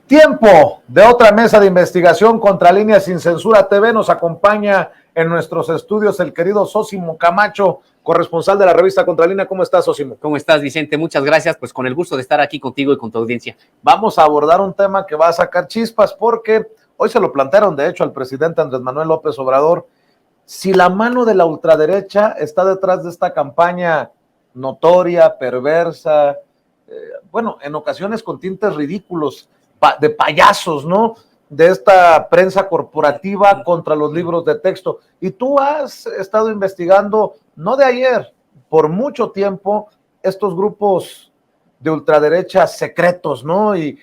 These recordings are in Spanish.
Tiempo de otra mesa de investigación contra Línea Sin Censura TV. Nos acompaña en nuestros estudios el querido Sósimo Camacho, corresponsal de la revista Contralínea. ¿Cómo estás, Sósimo? ¿Cómo estás, Vicente? Muchas gracias, pues con el gusto de estar aquí contigo y con tu audiencia. Vamos a abordar un tema que va a sacar chispas porque hoy se lo plantearon, de hecho, al presidente Andrés Manuel López Obrador. Si la mano de la ultraderecha está detrás de esta campaña notoria, perversa, bueno, en ocasiones con tintes ridículos, de payasos, ¿no? De esta prensa corporativa contra los libros de texto. Y tú has estado investigando, no de ayer, por mucho tiempo, estos grupos de ultraderecha secretos, ¿no? ¿Y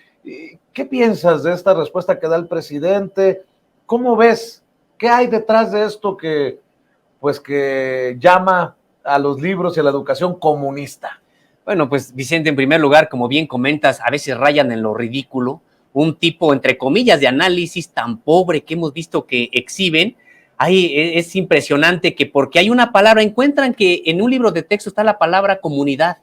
qué piensas de esta respuesta que da el presidente? ¿Cómo ves? ¿Qué hay detrás de esto que llama a los libros y a la educación comunista? Bueno, pues Vicente, en primer lugar, como bien comentas, a veces rayan en lo ridículo, un tipo, entre comillas, de análisis tan pobre que hemos visto que exhiben. Ahí es impresionante que porque hay una palabra, encuentran que en un libro de texto está la palabra comunidad,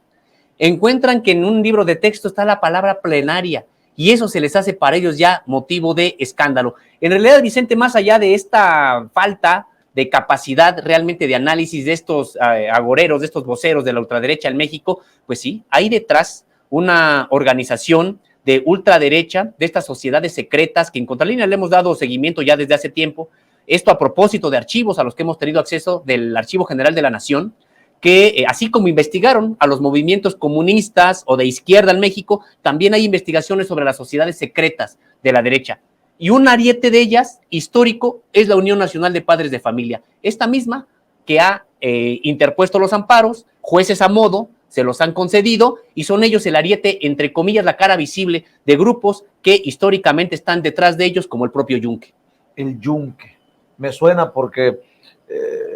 encuentran que en un libro de texto está la palabra plenaria, y eso se les hace para ellos ya motivo de escándalo. En realidad, Vicente, más allá de esta falta de capacidad realmente de análisis de estos agoreros, de estos voceros de la ultraderecha en México, pues sí, hay detrás una organización de ultraderecha, de estas sociedades secretas que en Contralínea le hemos dado seguimiento ya desde hace tiempo. Esto a propósito de archivos a los que hemos tenido acceso del Archivo General de la Nación, que así como investigaron a los movimientos comunistas o de izquierda en México, también hay investigaciones sobre las sociedades secretas de la derecha. Y un ariete de ellas, histórico, es la Unión Nacional de Padres de Familia. Esta misma que ha interpuesto los amparos, jueces a modo, se los han concedido y son ellos el ariete, entre comillas, la cara visible de grupos que históricamente están detrás de ellos, como el propio Yunque. El Yunque. Me suena porque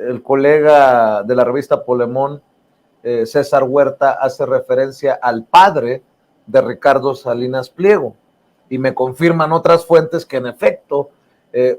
el colega de la revista Polemón, César Huerta, hace referencia al padre de Ricardo Salinas Pliego. Y me confirman otras fuentes que en efecto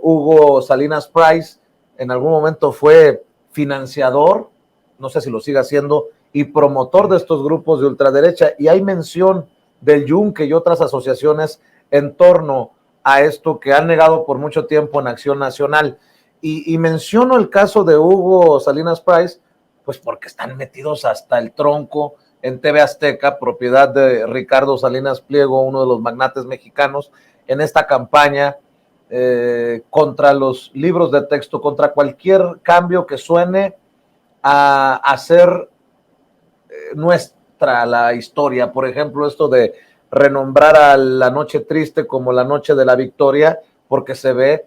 Hugo Salinas Price en algún momento fue financiador, no sé si lo sigue haciendo, y promotor de estos grupos de ultraderecha, y hay mención del Yunque y otras asociaciones en torno a esto que han negado por mucho tiempo en Acción Nacional. Y menciono el caso de Hugo Salinas Price, pues porque están metidos hasta el tronco en TV Azteca, propiedad de Ricardo Salinas Pliego, uno de los magnates mexicanos, en esta campaña contra los libros de texto, contra cualquier cambio que suene a hacer nuestra la historia. Por ejemplo, esto de renombrar a La Noche Triste como La Noche de la Victoria, porque se ve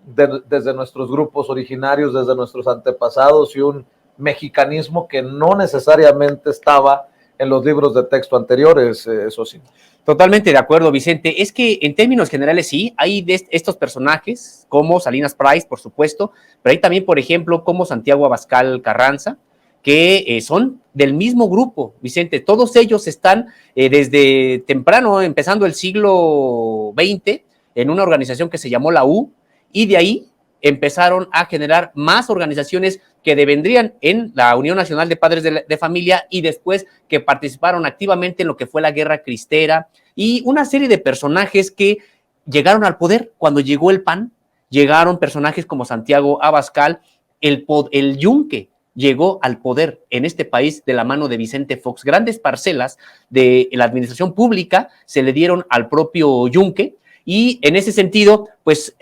desde nuestros grupos originarios, desde nuestros antepasados, y un mexicanismo que no necesariamente estaba en los libros de texto anteriores, eso sí. Totalmente de acuerdo, Vicente. Es que en términos generales sí, hay de estos personajes como Salinas Price, por supuesto, pero hay también, por ejemplo, como Santiago Abascal Carranza, que son del mismo grupo, Vicente. Todos ellos están desde temprano, empezando el siglo XX, en una organización que se llamó la U, y de ahí empezaron a generar más organizaciones que devendrían en la Unión Nacional de Padres de Familia, y después que participaron activamente en lo que fue la Guerra Cristera, y una serie de personajes que llegaron al poder cuando llegó el PAN. Llegaron personajes como Santiago Abascal, el Yunque llegó al poder en este país de la mano de Vicente Fox. Grandes parcelas de la administración pública se le dieron al propio Yunque, y en ese sentido, pues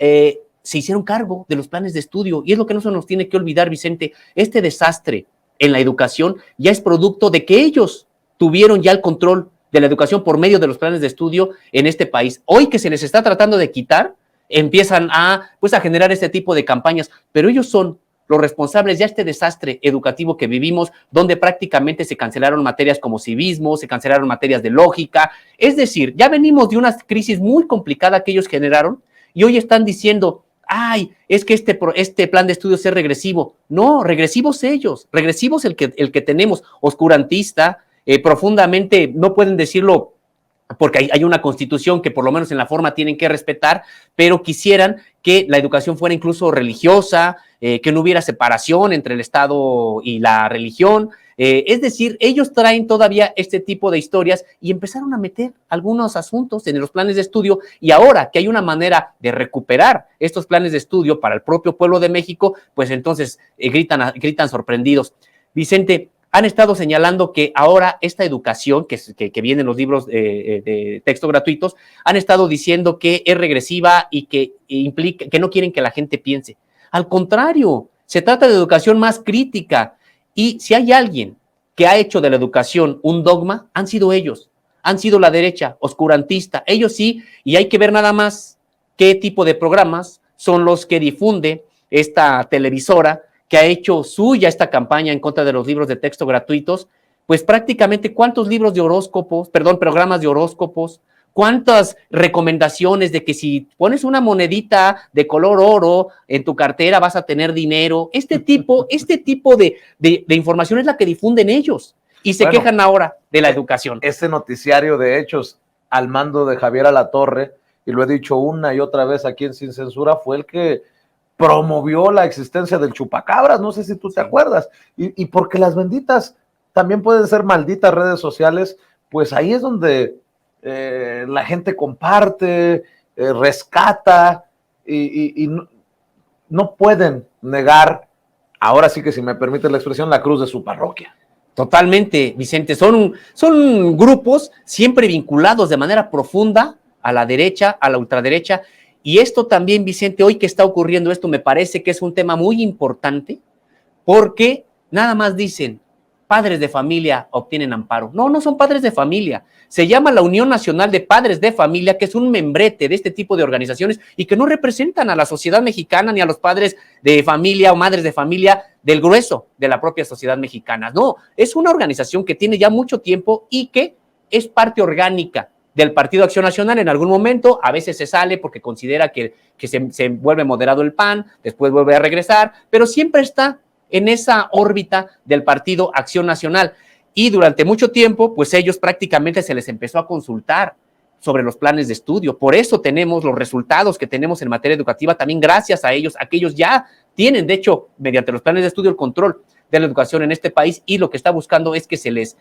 se hicieron cargo de los planes de estudio, y es lo que no se nos tiene que olvidar, Vicente. Este desastre en la educación ya es producto de que ellos tuvieron ya el control de la educación por medio de los planes de estudio en este país. Hoy que se les está tratando de quitar, empiezan a generar este tipo de campañas, pero ellos son los responsables de este desastre educativo que vivimos, donde prácticamente se cancelaron materias como civismo, se cancelaron materias de lógica. Es decir, ya venimos de una crisis muy complicada que ellos generaron, y hoy están diciendo: ay, es que este plan de estudios es regresivo. No, regresivos ellos, regresivos el que tenemos, oscurantista, profundamente, no pueden decirlo porque hay una constitución que por lo menos en la forma tienen que respetar, pero quisieran que la educación fuera incluso religiosa, que no hubiera separación entre el Estado y la religión. Es decir, ellos traen todavía este tipo de historias y empezaron a meter algunos asuntos en los planes de estudio, y ahora que hay una manera de recuperar estos planes de estudio para el propio pueblo de México, pues entonces gritan sorprendidos. Vicente, han estado señalando que ahora esta educación que viene en los libros de texto gratuitos, han estado diciendo que es regresiva y que implica que no quieren que la gente piense. Al contrario, se trata de educación más crítica, y si hay alguien que ha hecho de la educación un dogma, han sido ellos, han sido la derecha oscurantista, ellos sí, y hay que ver nada más qué tipo de programas son los que difunde esta televisora que ha hecho suya esta campaña en contra de los libros de texto gratuitos. Pues prácticamente cuántos libros de horóscopos, programas de horóscopos, cuántas recomendaciones de que si pones una monedita de color oro en tu cartera vas a tener dinero. Este tipo de información es la que difunden ellos y se quejan ahora de la educación. Este noticiario de hechos al mando de Javier Alatorre, y lo he dicho una y otra vez aquí en Sin Censura, fue el que promovió la existencia del chupacabras, no sé si tú te acuerdas, y porque las benditas también pueden ser malditas redes sociales, pues ahí es donde la gente comparte, rescata, y no pueden negar, ahora sí que si me permite la expresión, la cruz de su parroquia. Totalmente, Vicente, son grupos siempre vinculados de manera profunda a la derecha, a la ultraderecha. Y esto también, Vicente, hoy que está ocurriendo esto, me parece que es un tema muy importante, porque nada más dicen, padres de familia obtienen amparo. No, no son padres de familia. Se llama la Unión Nacional de Padres de Familia, que es un membrete de este tipo de organizaciones y que no representan a la sociedad mexicana ni a los padres de familia o madres de familia del grueso de la propia sociedad mexicana. No, es una organización que tiene ya mucho tiempo y que es parte orgánica del Partido Acción Nacional. En algún momento a veces se sale porque considera que se vuelve moderado el PAN, después vuelve a regresar, pero siempre está en esa órbita del Partido Acción Nacional. Y durante mucho tiempo, pues ellos prácticamente se les empezó a consultar sobre los planes de estudio. Por eso tenemos los resultados que tenemos en materia educativa, también gracias a ellos, a que ellos ya tienen, de hecho, mediante los planes de estudio, el control de la educación en este país, y lo que está buscando es que se les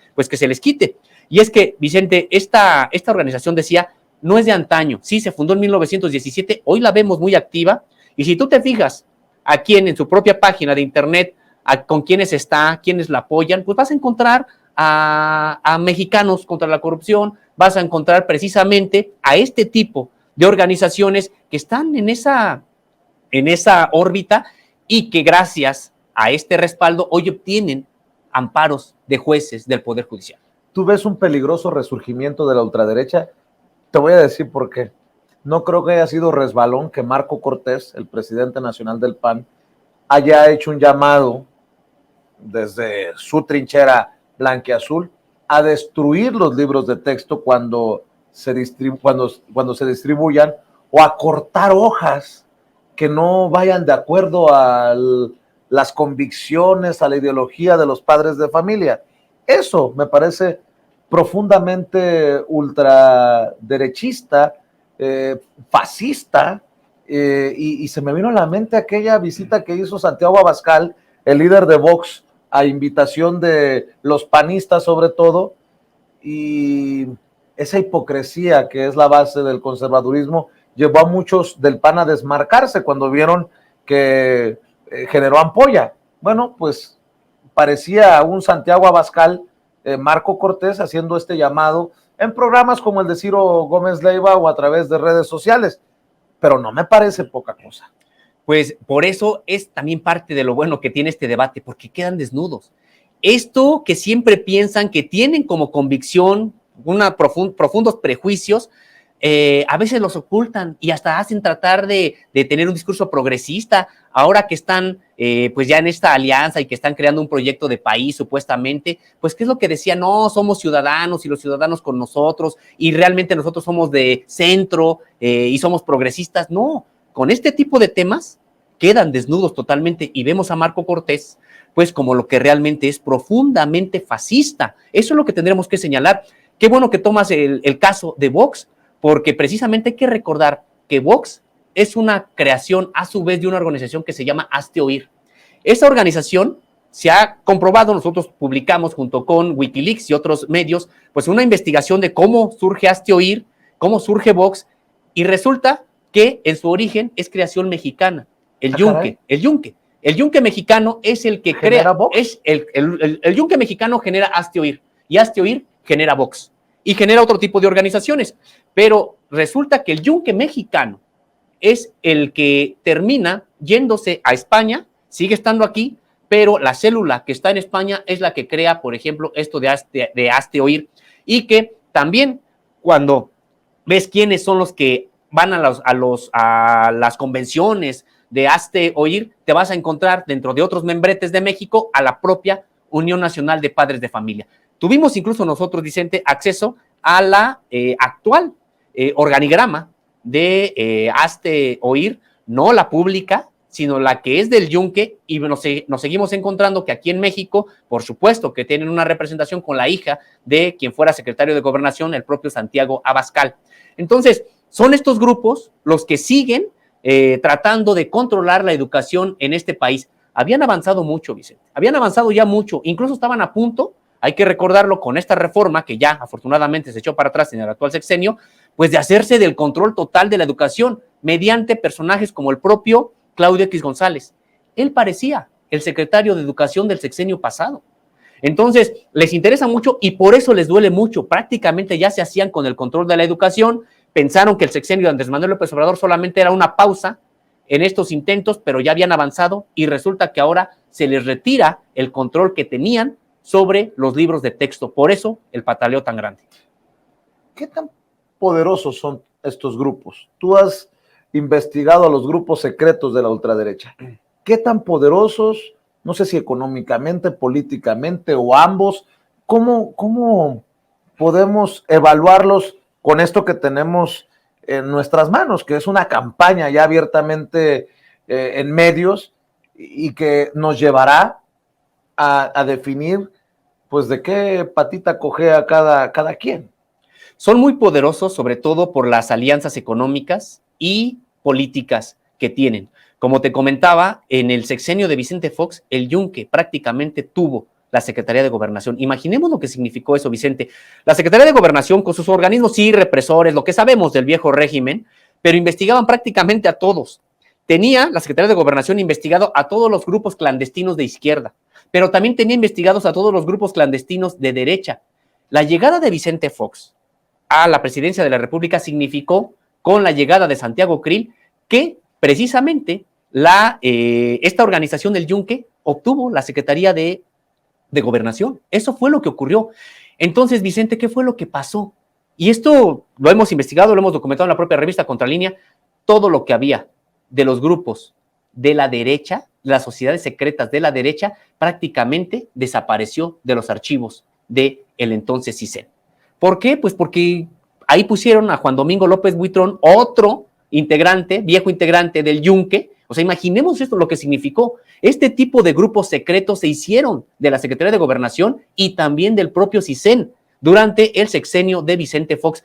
quite. Y es que, Vicente, esta organización, decía, no es de antaño. Sí, se fundó en 1917, hoy la vemos muy activa, y si tú te fijas aquí en su propia página de internet, con quienes está, quienes la apoyan, pues vas a encontrar a Mexicanos contra la Corrupción, vas a encontrar precisamente a este tipo de organizaciones que están en esa órbita y que gracias a este respaldo hoy obtienen amparos de jueces del Poder Judicial. ¿Tú ves un peligroso resurgimiento de la ultraderecha? Te voy a decir por qué. No creo que haya sido resbalón que Marco Cortés, el presidente nacional del PAN, haya hecho un llamado desde su trinchera blanquiazul a destruir los libros de texto cuando se distribuyan, o a cortar hojas que no vayan de acuerdo a las convicciones, a la ideología de los padres de familia. Eso me parece profundamente ultraderechista, fascista, y se me vino a la mente aquella visita que hizo Santiago Abascal, el líder de Vox, a invitación de los panistas sobre todo, y esa hipocresía que es la base del conservadurismo llevó a muchos del PAN a desmarcarse cuando vieron que generó ampolla. Bueno, pues parecía un Santiago Abascal, Marco Cortés, haciendo este llamado en programas como el de Ciro Gómez Leiva o a través de redes sociales, pero no me parece poca cosa. Pues por eso es también parte de lo bueno que tiene este debate, porque quedan desnudos. Esto que siempre piensan que tienen como convicción profundos prejuicios, a veces los ocultan y hasta hacen tratar de tener un discurso progresista. Ahora que están pues ya en esta alianza y que están creando un proyecto de país supuestamente, pues ¿qué es lo que decían? No, somos ciudadanos y los ciudadanos con nosotros, y realmente nosotros somos de centro y somos progresistas. No, con este tipo de temas quedan desnudos totalmente, y vemos a Marco Cortés pues como lo que realmente es, profundamente fascista. Eso es lo que tendremos que señalar. qué bueno que tomas el caso de Vox, porque precisamente hay que recordar que Vox es una creación a su vez de una organización que se llama Hazte Oír. Esa organización se ha comprobado, nosotros publicamos junto con Wikileaks y otros medios, pues una investigación de cómo surge Hazte Oír, cómo surge Vox, y resulta que en su origen es creación mexicana, el yunque, el yunque. El yunque mexicano es el que crea, es el yunque mexicano genera Hazte Oír, y Hazte Oír genera Vox, y genera otro tipo de organizaciones, pero resulta que el yunque mexicano es el que termina yéndose a España, sigue estando aquí, pero la célula que está en España es la que crea, por ejemplo, esto de Hazte Oír, y que también cuando ves quiénes son los que van a las convenciones de Hazte Oír, te vas a encontrar dentro de otros membretes de México a la propia Unión Nacional de Padres de Familia. Tuvimos incluso nosotros, Vicente, acceso a la actual organigrama de Hazte Oír, no la pública, sino la que es del yunque, y nos seguimos encontrando que aquí en México, por supuesto, que tienen una representación con la hija de quien fuera secretario de Gobernación, el propio Santiago Abascal. Entonces, son estos grupos los que siguen tratando de controlar la educación en este país. Habían avanzado mucho, Vicente, habían avanzado ya mucho, incluso estaban a punto, hay que recordarlo, con esta reforma que ya afortunadamente se echó para atrás en el actual sexenio, pues de hacerse del control total de la educación mediante personajes como el propio Claudio X González. Él parecía el secretario de Educación del sexenio pasado. Entonces, les interesa mucho y por eso les duele mucho. Prácticamente ya se hacían con el control de la educación, pensaron que el sexenio de Andrés Manuel López Obrador solamente era una pausa en estos intentos, pero ya habían avanzado y resulta que ahora se les retira el control que tenían sobre los libros de texto. Por eso el pataleo tan grande. ¿Qué tan poderosos son estos grupos? Tú has investigado a los grupos secretos de la ultraderecha. ¿Qué tan poderosos? No sé si económicamente, políticamente o ambos. ¿Cómo podemos evaluarlos con esto que tenemos en nuestras manos, que es una campaña ya abiertamente en medios y que nos llevará a definir pues de qué patita cojea cada quien? Son muy poderosos, sobre todo por las alianzas económicas y políticas que tienen. Como te comentaba, en el sexenio de Vicente Fox, el yunque prácticamente tuvo la Secretaría de Gobernación. Imaginemos lo que significó eso, Vicente. La Secretaría de Gobernación, con sus organismos, sí, represores, lo que sabemos del viejo régimen, pero investigaban prácticamente a todos. Tenía la Secretaría de Gobernación investigado a todos los grupos clandestinos de izquierda, pero también tenía investigados a todos los grupos clandestinos de derecha. La llegada de Vicente Fox a la presidencia de la República significó, con la llegada de Santiago Krill, que precisamente esta organización del yunque obtuvo la Secretaría de Gobernación. Eso fue lo que ocurrió. Entonces, Vicente, ¿qué fue lo que pasó? Y esto lo hemos investigado, lo hemos documentado en la propia revista Contralínea, todo lo que había de los grupos de la derecha, las sociedades secretas de la derecha, prácticamente desapareció de los archivos del entonces CISEN. ¿Por qué? Pues porque ahí pusieron a Juan Domingo López Buitrón, otro integrante, viejo integrante del yunque. O sea, imaginemos esto, lo que significó. Este tipo de grupos secretos se hicieron de la Secretaría de Gobernación y también del propio CISEN durante el sexenio de Vicente Fox.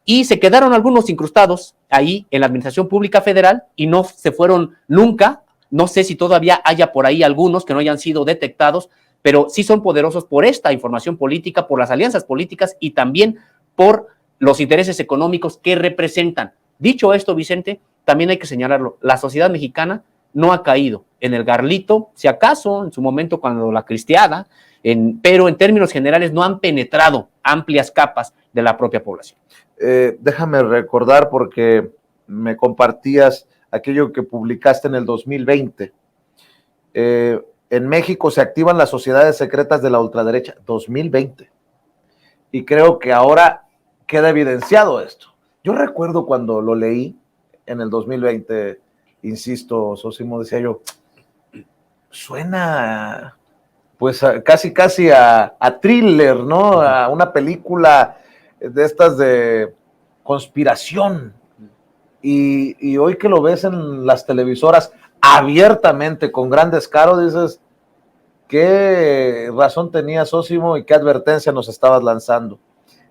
Y se quedaron algunos incrustados ahí en la Administración Pública Federal y no se fueron nunca. No sé si todavía haya por ahí algunos que no hayan sido detectados, pero sí son poderosos por esta información política, por las alianzas políticas y también por los intereses económicos que representan. Dicho esto, Vicente, también hay que señalarlo, la sociedad mexicana no ha caído en el garlito, si acaso en su momento cuando la cristiada, pero en términos generales no han penetrado amplias capas de la propia población. Déjame recordar porque me compartías aquello que publicaste en el 2020. En México se activan las sociedades secretas de la ultraderecha, 2020. Y creo que ahora queda evidenciado esto. Yo recuerdo cuando lo leí en el 2020, insisto, Sosimo, decía yo, suena pues casi a thriller, ¿no? A una película de estas de conspiración. Y hoy que lo ves en las televisoras abiertamente, con gran descaro, dices, ¿qué razón tenía Sosimo y qué advertencia nos estabas lanzando?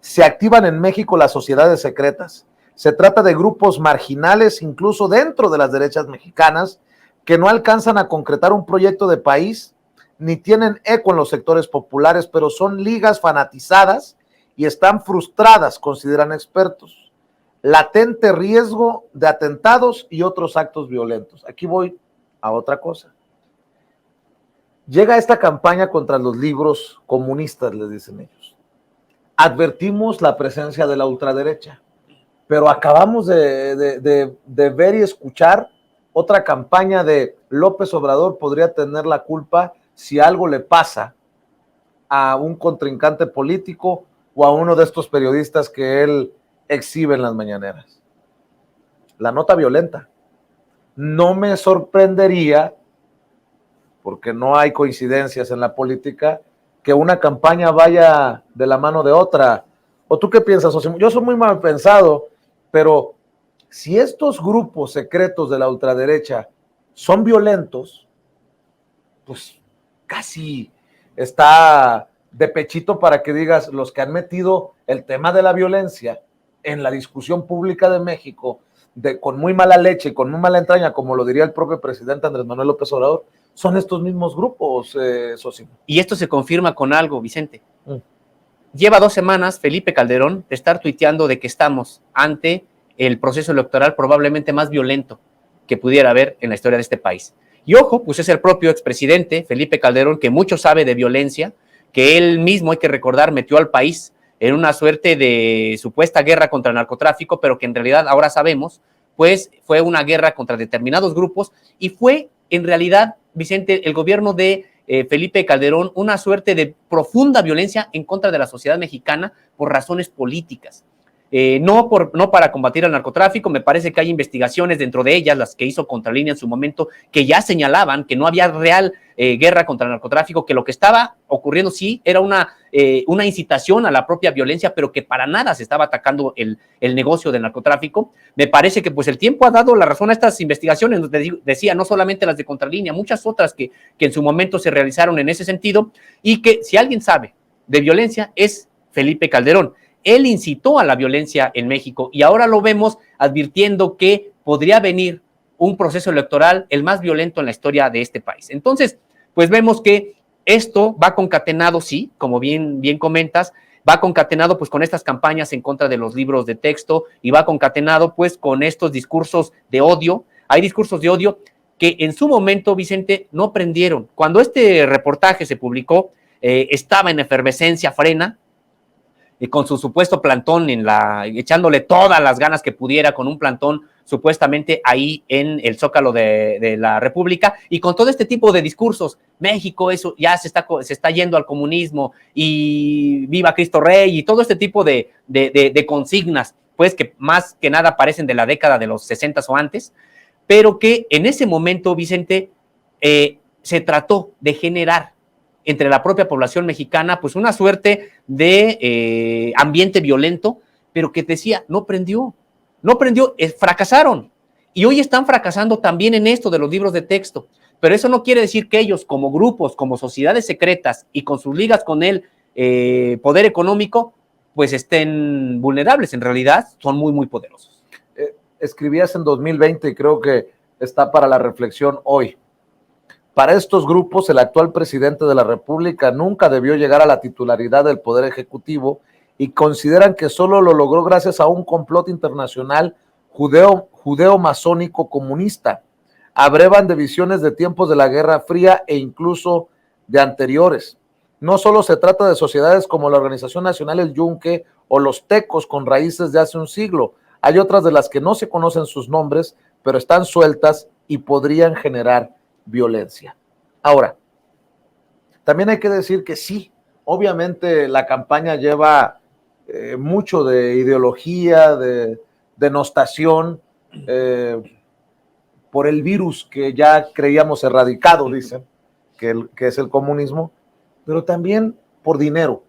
Se activan en México las sociedades secretas. Se trata de grupos marginales, incluso dentro de las derechas mexicanas, que no alcanzan a concretar un proyecto de país, ni tienen eco en los sectores populares, pero son ligas fanatizadas y están frustradas, consideran expertos. Latente riesgo de atentados y otros actos violentos. Aquí voy a otra cosa. Llega esta campaña contra los libros comunistas, les dicen ellos. Advertimos la presencia de la ultraderecha, pero acabamos de ver y escuchar otra campaña de López Obrador podría tener la culpa si algo le pasa a un contrincante político o a uno de estos periodistas que él exhibe en las mañaneras. La nota violenta. No me sorprendería, porque no hay coincidencias en la política, que una campaña vaya de la mano de otra. ¿O tú qué piensas, Osimo? Yo soy muy mal pensado, pero si estos grupos secretos de la ultraderecha son violentos, pues casi está de pechito para que digas, los que han metido el tema de la violencia en la discusión pública de México, con muy mala leche y con muy mala entraña, como lo diría el propio presidente Andrés Manuel López Obrador, son estos mismos grupos, Sosimo. Y esto se confirma con algo, Vicente. Lleva 2 semanas Felipe Calderón de estar tuiteando de que estamos ante el proceso electoral probablemente más violento que pudiera haber en la historia de este país. Y ojo, pues es el propio expresidente Felipe Calderón, que mucho sabe de violencia, que él mismo, hay que recordar, metió al país en una suerte de supuesta guerra contra el narcotráfico, pero que en realidad ahora sabemos, pues fue una guerra contra determinados grupos y fue en realidad, Vicente, el gobierno de Felipe Calderón, una suerte de profunda violencia en contra de la sociedad mexicana por razones políticas. No para combatir el narcotráfico, me parece que hay investigaciones dentro de ellas, las que hizo Contralínea en su momento, que ya señalaban que no había real guerra contra el narcotráfico, que lo que estaba ocurriendo sí era una incitación a la propia violencia, pero que para nada se estaba atacando el negocio del narcotráfico. Me parece que pues el tiempo ha dado la razón a estas investigaciones, decía, no solamente las de Contralínea, muchas otras que en su momento se realizaron en ese sentido, y que si alguien sabe de violencia es Felipe Calderón. Él incitó a la violencia en México y ahora lo vemos advirtiendo que podría venir un proceso electoral el más violento en la historia de este país. Entonces, pues vemos que esto va concatenado, sí, como bien comentas, va concatenado pues con estas campañas en contra de los libros de texto y va concatenado pues con estos discursos de odio. Hay discursos de odio que en su momento, Vicente, no prendieron. Cuando este reportaje se publicó, estaba en efervescencia Frena, con su supuesto plantón echándole todas las ganas que pudiera con un plantón supuestamente ahí en el Zócalo de la República, y con todo este tipo de discursos, México eso ya se está yendo al comunismo y viva Cristo Rey y todo este tipo de consignas, pues que más que nada parecen de la década de los 60 o antes, pero que en ese momento, Vicente, se trató de generar entre la propia población mexicana, pues una suerte de ambiente violento, pero que decía, no prendió, fracasaron. Y hoy están fracasando también en esto de los libros de texto. Pero eso no quiere decir que ellos, como grupos, como sociedades secretas y con sus ligas con el poder económico, pues estén vulnerables. En realidad, son muy, muy poderosos. Escribías en 2020 y creo que está para la reflexión hoy. Para estos grupos, el actual presidente de la República nunca debió llegar a la titularidad del Poder Ejecutivo y consideran que solo lo logró gracias a un complot internacional judeo-masónico comunista. Abrevan de visiones de tiempos de la Guerra Fría e incluso de anteriores. No solo se trata de sociedades como la Organización Nacional El Yunque o los Tecos con raíces de hace un siglo. Hay otras de las que no se conocen sus nombres, pero están sueltas y podrían generar violencia. Ahora, también hay que decir que sí, obviamente la campaña lleva mucho de ideología, de denostación, por el virus que ya creíamos erradicado, dicen, que es el comunismo, pero también por dinero,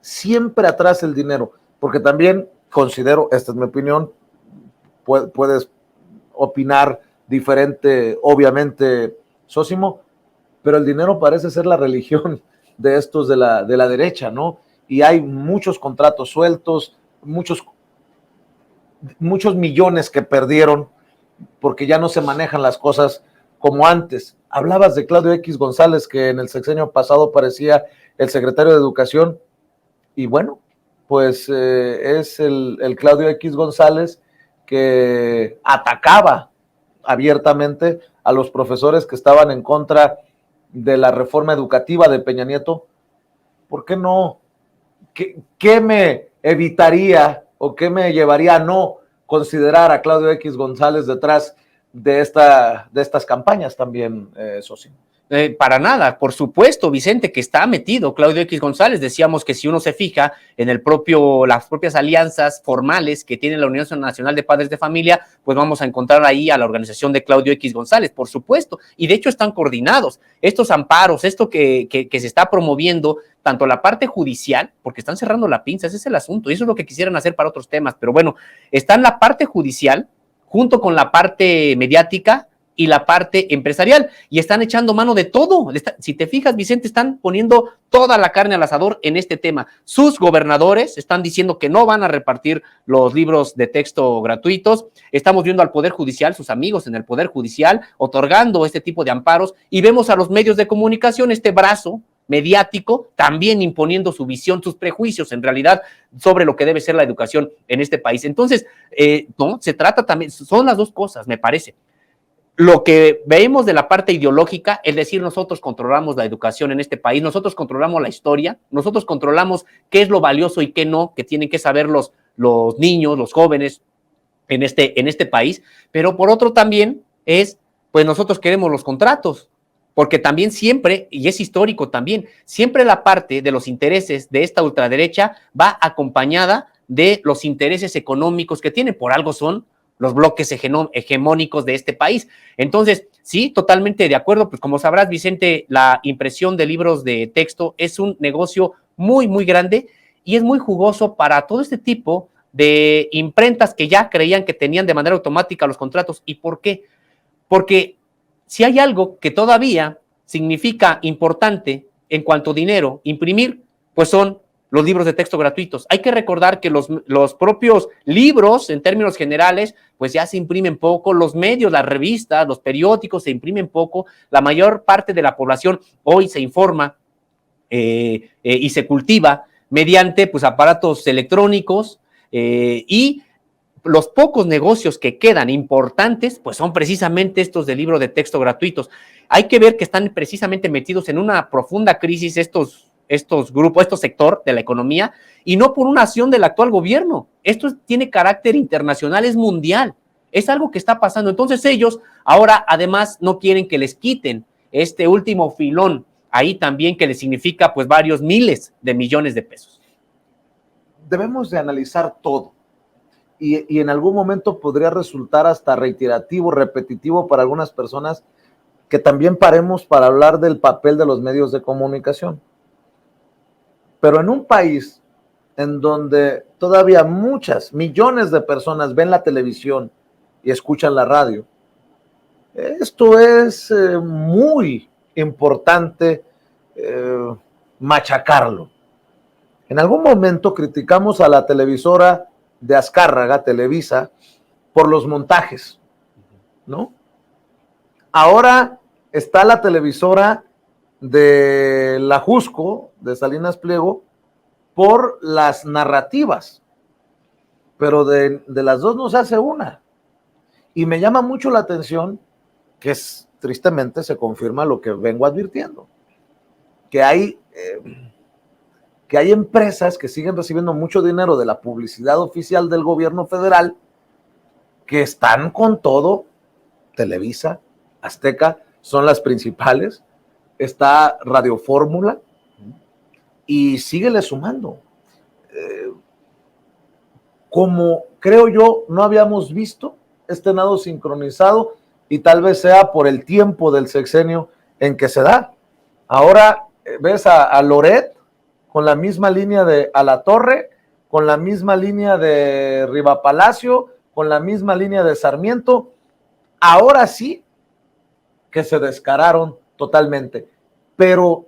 siempre atrás el dinero, porque también considero, esta es mi opinión, puedes opinar diferente, obviamente, Sosimo, pero el dinero parece ser la religión de estos de la derecha, ¿no? y hay muchos contratos sueltos, muchos millones que perdieron porque ya no se manejan las cosas como antes. Hablabas de Claudio X González, que en el sexenio pasado parecía el secretario de Educación, y bueno, pues es el Claudio X González que atacaba abiertamente a los profesores que estaban en contra de la reforma educativa de Peña Nieto. ¿Por qué no? ¿Qué me evitaría o qué me llevaría a no considerar a Claudio X González detrás de estas campañas también, Sosi? Para nada, por supuesto, Vicente, que está metido Claudio X González. Decíamos que si uno se fija en las propias alianzas formales que tiene la Unión Nacional de Padres de Familia, pues vamos a encontrar ahí a la organización de Claudio X González, por supuesto, y de hecho están coordinados. Estos amparos, esto que se está promoviendo, tanto la parte judicial, porque están cerrando la pinza, ese es el asunto, y eso es lo que quisieran hacer para otros temas, pero bueno, está en la parte judicial, junto con la parte mediática, y la parte empresarial, y están echando mano de todo. Si te fijas, Vicente, están poniendo toda la carne al asador en este tema. Sus gobernadores están diciendo que no van a repartir los libros de texto gratuitos. Estamos viendo al Poder Judicial, sus amigos en el Poder Judicial, otorgando este tipo de amparos, y vemos a los medios de comunicación, este brazo mediático, también imponiendo su visión, sus prejuicios en realidad sobre lo que debe ser la educación en este país. Entonces, no, se trata también, son las dos cosas, me parece. Lo que vemos de la parte ideológica, es decir, nosotros controlamos la educación en este país, nosotros controlamos la historia, nosotros controlamos qué es lo valioso y qué no, que tienen que saber los niños, los jóvenes en este país, pero por otro también pues nosotros queremos los contratos, porque también siempre, y es histórico también, siempre la parte de los intereses de esta ultraderecha va acompañada de los intereses económicos que tienen, por algo son los bloques hegemónicos de este país. Entonces, sí, totalmente de acuerdo, pues como sabrás, Vicente, la impresión de libros de texto es un negocio muy, muy grande y es muy jugoso para todo este tipo de imprentas que ya creían que tenían de manera automática los contratos. ¿Y por qué? Porque si hay algo que todavía significa importante en cuanto a dinero, imprimir, pues son los libros de texto gratuitos. Hay que recordar que los propios libros, en términos generales, pues ya se imprimen poco, los medios, las revistas, los periódicos se imprimen poco, la mayor parte de la población hoy se informa y se cultiva mediante pues aparatos electrónicos y los pocos negocios que quedan importantes, pues son precisamente estos de libro de texto gratuitos. Hay que ver que están precisamente metidos en una profunda crisis estos grupos, este sector de la economía, y no por una acción del actual gobierno. Esto tiene carácter internacional, es mundial, es algo que está pasando. Entonces ellos ahora además no quieren que les quiten este último filón, ahí también que les significa pues varios miles de millones de pesos. Debemos de analizar todo, y en algún momento podría resultar hasta reiterativo, repetitivo para algunas personas, que también paremos para hablar del papel de los medios de comunicación. Pero en un país en donde todavía millones de personas ven la televisión y escuchan la radio, esto es muy importante machacarlo. En algún momento criticamos a la televisora de Azcárraga, Televisa, por los montajes, ¿no? Ahora está la televisora de la Jusco, de Salinas Pliego, por las narrativas, pero de las dos no se hace una. Y me llama mucho la atención que tristemente se confirma lo que vengo advirtiendo, que hay empresas que siguen recibiendo mucho dinero de la publicidad oficial del gobierno federal, que están con todo. Televisa, Azteca son las principales, está Radio Fórmula, y síguele sumando. Como creo yo no habíamos visto este nado sincronizado, y tal vez sea por el tiempo del sexenio en que se da. Ahora ves a Loret con la misma línea de Alatorre, con la misma línea de Rivapalacio, con la misma línea de Sarmiento. Ahora sí que se descararon totalmente, pero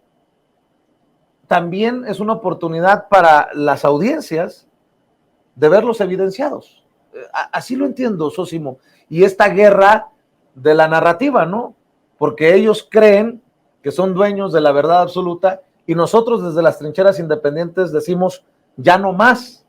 también es una oportunidad para las audiencias de verlos evidenciados. Así lo entiendo, Sósimo. Y esta guerra de la narrativa, ¿no? Porque ellos creen que son dueños de la verdad absoluta y nosotros desde las trincheras independientes decimos ya no más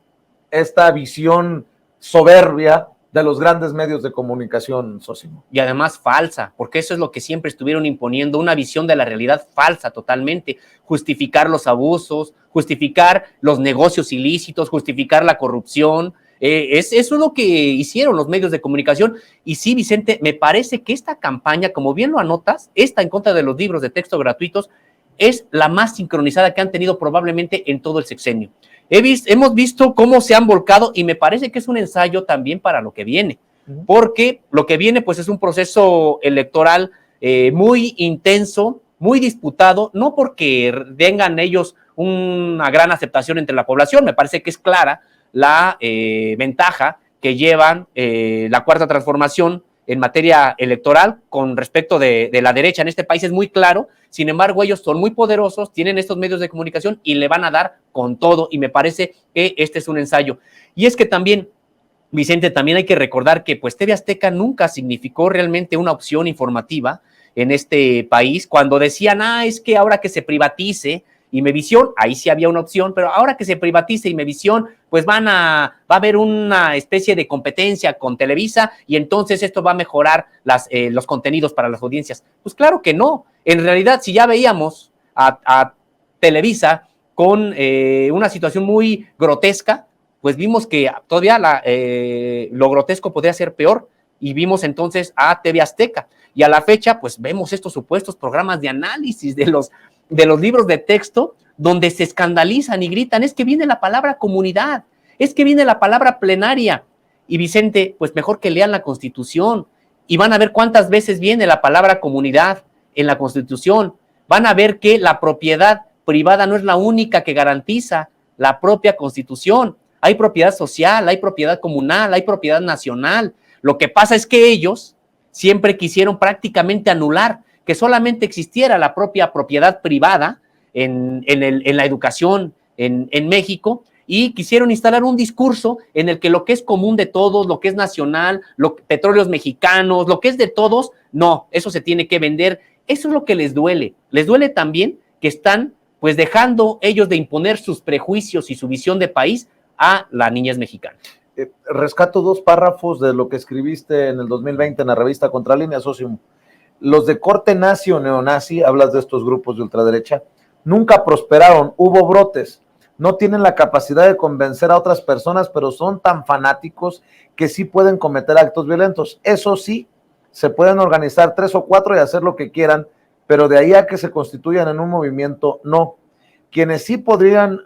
esta visión soberbia de los grandes medios de comunicación, Sósimo. Y además falsa, porque eso es lo que siempre estuvieron imponiendo, una visión de la realidad falsa totalmente, justificar los abusos, justificar los negocios ilícitos, justificar la corrupción. Eso es lo que hicieron los medios de comunicación. Y sí, Vicente, me parece que esta campaña, como bien lo anotas, esta en contra de los libros de texto gratuitos, es la más sincronizada que han tenido probablemente en todo el sexenio. Hemos visto cómo se han volcado y me parece que es un ensayo también para lo que viene, porque lo que viene pues es un proceso electoral muy intenso, muy disputado, no porque tengan ellos una gran aceptación entre la población, me parece que es clara la ventaja que llevan la Cuarta Transformación en materia electoral con respecto de la derecha en este país es muy claro. Sin embargo, ellos son muy poderosos, tienen estos medios de comunicación y le van a dar con todo, y me parece que este es un ensayo. Y es que también, Vicente, también hay que recordar que pues TV Azteca nunca significó realmente una opción informativa en este país. Cuando decían, es que ahora que se privatice Imevisión, ahí sí había una opción, pero ahora que se privatice Imevisión, pues va a haber una especie de competencia con Televisa y entonces esto va a mejorar los contenidos para las audiencias. Pues claro que no. En realidad, si ya veíamos a Televisa con una situación muy grotesca, pues vimos que todavía lo grotesco podría ser peor, y vimos entonces a TV Azteca. Y a la fecha, pues vemos estos supuestos programas de análisis de los libros de texto, donde se escandalizan y gritan, es que viene la palabra comunidad, es que viene la palabra plenaria. Y Vicente, pues mejor que lean la Constitución, y van a ver cuántas veces viene la palabra comunidad en la Constitución. Van a ver que la propiedad privada no es la única que garantiza la propia Constitución. Hay propiedad social, hay propiedad comunal, hay propiedad nacional. Lo que pasa es que ellos siempre quisieron prácticamente anular que solamente existiera la propia propiedad privada en la educación en México, y quisieron instalar un discurso en el que lo que es común de todos, lo que es nacional, petróleos mexicanos, lo que es de todos, no, eso se tiene que vender. Eso es lo que les duele. Les duele también que están pues dejando ellos de imponer sus prejuicios y su visión de país a la niñez mexicana. Rescato 2 párrafos de lo que escribiste en el 2020 en la revista Contralínea, Socio. Los de corte nazi o neonazi, hablas de estos grupos de ultraderecha, nunca prosperaron, hubo brotes, no tienen la capacidad de convencer a otras personas, pero son tan fanáticos que sí pueden cometer actos violentos. Eso sí, se pueden organizar 3 o 4 y hacer lo que quieran, pero de ahí a que se constituyan en un movimiento, no. Quienes sí podrían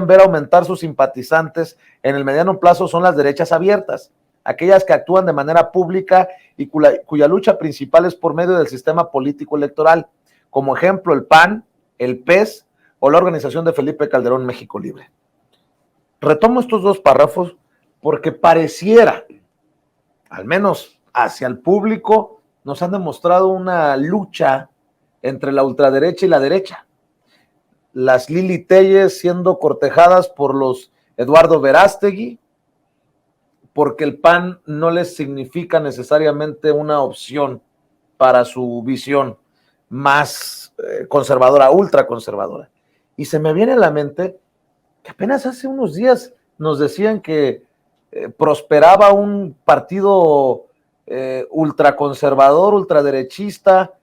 ver aumentar sus simpatizantes en el mediano plazo son las derechas abiertas, aquellas que actúan de manera pública y cuya lucha principal es por medio del sistema político electoral, como ejemplo el PAN, el PES o la organización de Felipe Calderón México Libre. Retomo estos 2 párrafos porque pareciera, al menos hacia el público, nos han demostrado una lucha entre la ultraderecha y la derecha. Las Lili Telles siendo cortejadas por los Eduardo Verástegui, porque el PAN no les significa necesariamente una opción para su visión más conservadora, ultraconservadora. Y se me viene a la mente que apenas hace unos días nos decían que prosperaba un partido ultraconservador, ultraderechista,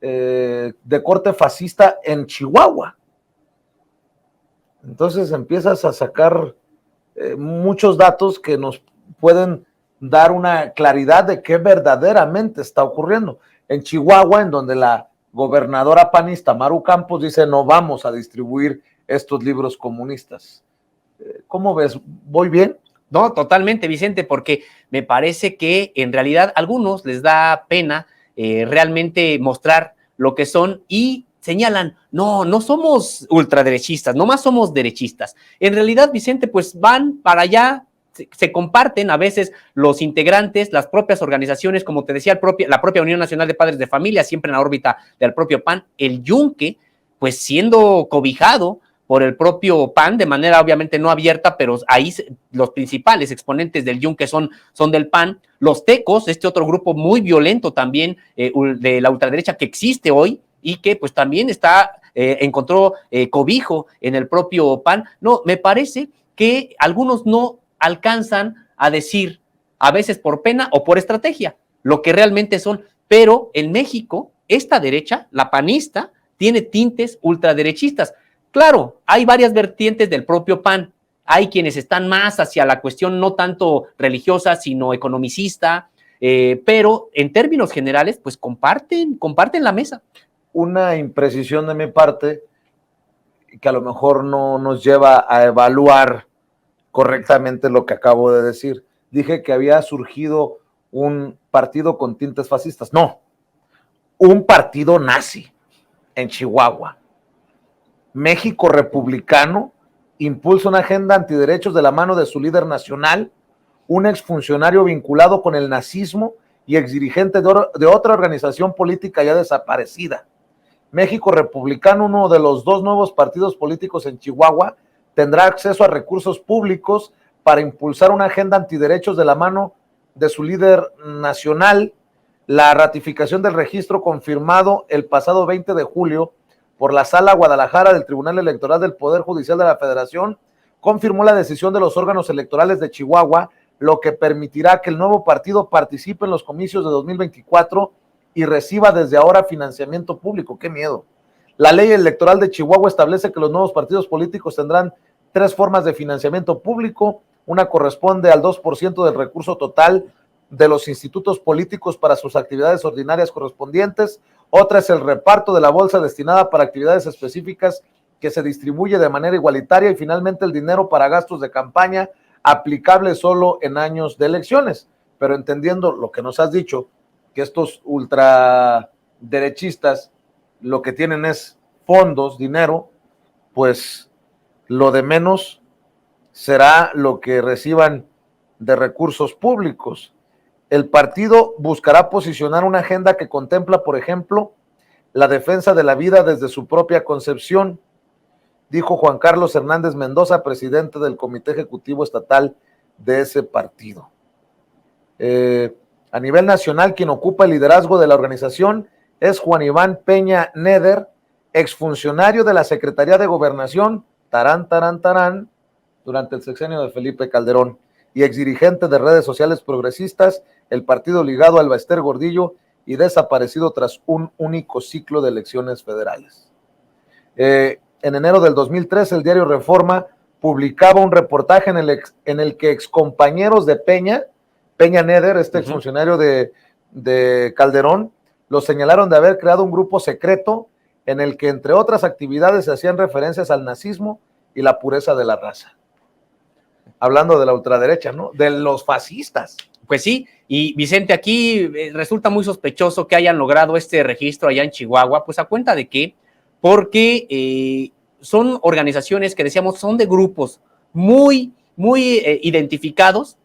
de corte fascista en Chihuahua. Entonces empiezas a sacar muchos datos que nos pueden dar una claridad de qué verdaderamente está ocurriendo. En Chihuahua, en donde la gobernadora panista Maru Campos dice no vamos a distribuir estos libros comunistas. ¿Cómo ves? ¿Voy bien? No, totalmente, Vicente, porque me parece que en realidad a algunos les da pena realmente mostrar lo que son y señalan, no somos ultraderechistas, nomás somos derechistas. En realidad, Vicente, pues van para allá, se comparten a veces los integrantes, las propias organizaciones, como te decía, la propia Unión Nacional de Padres de Familia, siempre en la órbita del propio PAN, el Yunque, pues siendo cobijado por el propio PAN, de manera obviamente no abierta, pero ahí los principales exponentes del Yunque son del PAN, los tecos, este otro grupo muy violento también de la ultraderecha que existe hoy y que pues también encontró cobijo en el propio PAN. No, me parece que algunos no alcanzan a decir, a veces por pena o por estrategia, lo que realmente son, pero en México, esta derecha, la panista, tiene tintes ultraderechistas. Claro, hay varias vertientes del propio PAN. Hay quienes están más hacia la cuestión no tanto religiosa, sino economicista, pero en términos generales, pues comparten la mesa. Una imprecisión de mi parte que a lo mejor no nos lleva a evaluar correctamente lo que acabo de decir. Dije que había surgido un partido con tintes fascistas. No, un partido nazi en Chihuahua. México republicano impulsa una agenda antiderechos de la mano de su líder nacional, un exfuncionario vinculado con el nazismo y exdirigente de otra organización política ya desaparecida. México republicano, uno de los dos nuevos partidos políticos en Chihuahua, tendrá acceso a recursos públicos para impulsar una agenda antiderechos de la mano de su líder nacional. La ratificación del registro confirmado el pasado 20 de julio por la Sala Guadalajara del Tribunal Electoral del Poder Judicial de la Federación confirmó la decisión de los órganos electorales de Chihuahua, lo que permitirá que el nuevo partido participe en los comicios de 2024 y reciba desde ahora financiamiento público. ¡Qué miedo! La ley electoral de Chihuahua establece que los nuevos partidos políticos tendrán 3 formas de financiamiento público. Una corresponde al 2% del recurso total de los institutos políticos para sus actividades ordinarias correspondientes. Otra es el reparto de la bolsa destinada para actividades específicas que se distribuye de manera igualitaria, y finalmente el dinero para gastos de campaña aplicable solo en años de elecciones. Pero entendiendo lo que nos has dicho, que estos ultraderechistas lo que tienen es fondos, dinero, pues lo de menos será lo que reciban de recursos públicos. El partido buscará posicionar una agenda que contempla, por ejemplo, la defensa de la vida desde su propia concepción, dijo Juan Carlos Hernández Mendoza, presidente del Comité Ejecutivo Estatal de ese partido. A nivel nacional, quien ocupa el liderazgo de la organización es Juan Iván Peña Neder, exfuncionario de la Secretaría de Gobernación, durante el sexenio de Felipe Calderón, y exdirigente de redes sociales progresistas, el partido ligado al Baester Gordillo y desaparecido tras un único ciclo de elecciones federales. En enero del 2003, el diario Reforma publicaba un reportaje en el que excompañeros de Peña Neder, exfuncionario de Calderón, lo señalaron de haber creado un grupo secreto en el que, entre otras actividades, se hacían referencias al nazismo y la pureza de la raza. Hablando de la ultraderecha, ¿no? De los fascistas. Pues sí, y Vicente, aquí resulta muy sospechoso que hayan logrado este registro allá en Chihuahua, pues ¿a cuenta de qué? Porque son organizaciones que decíamos son de grupos muy identificados,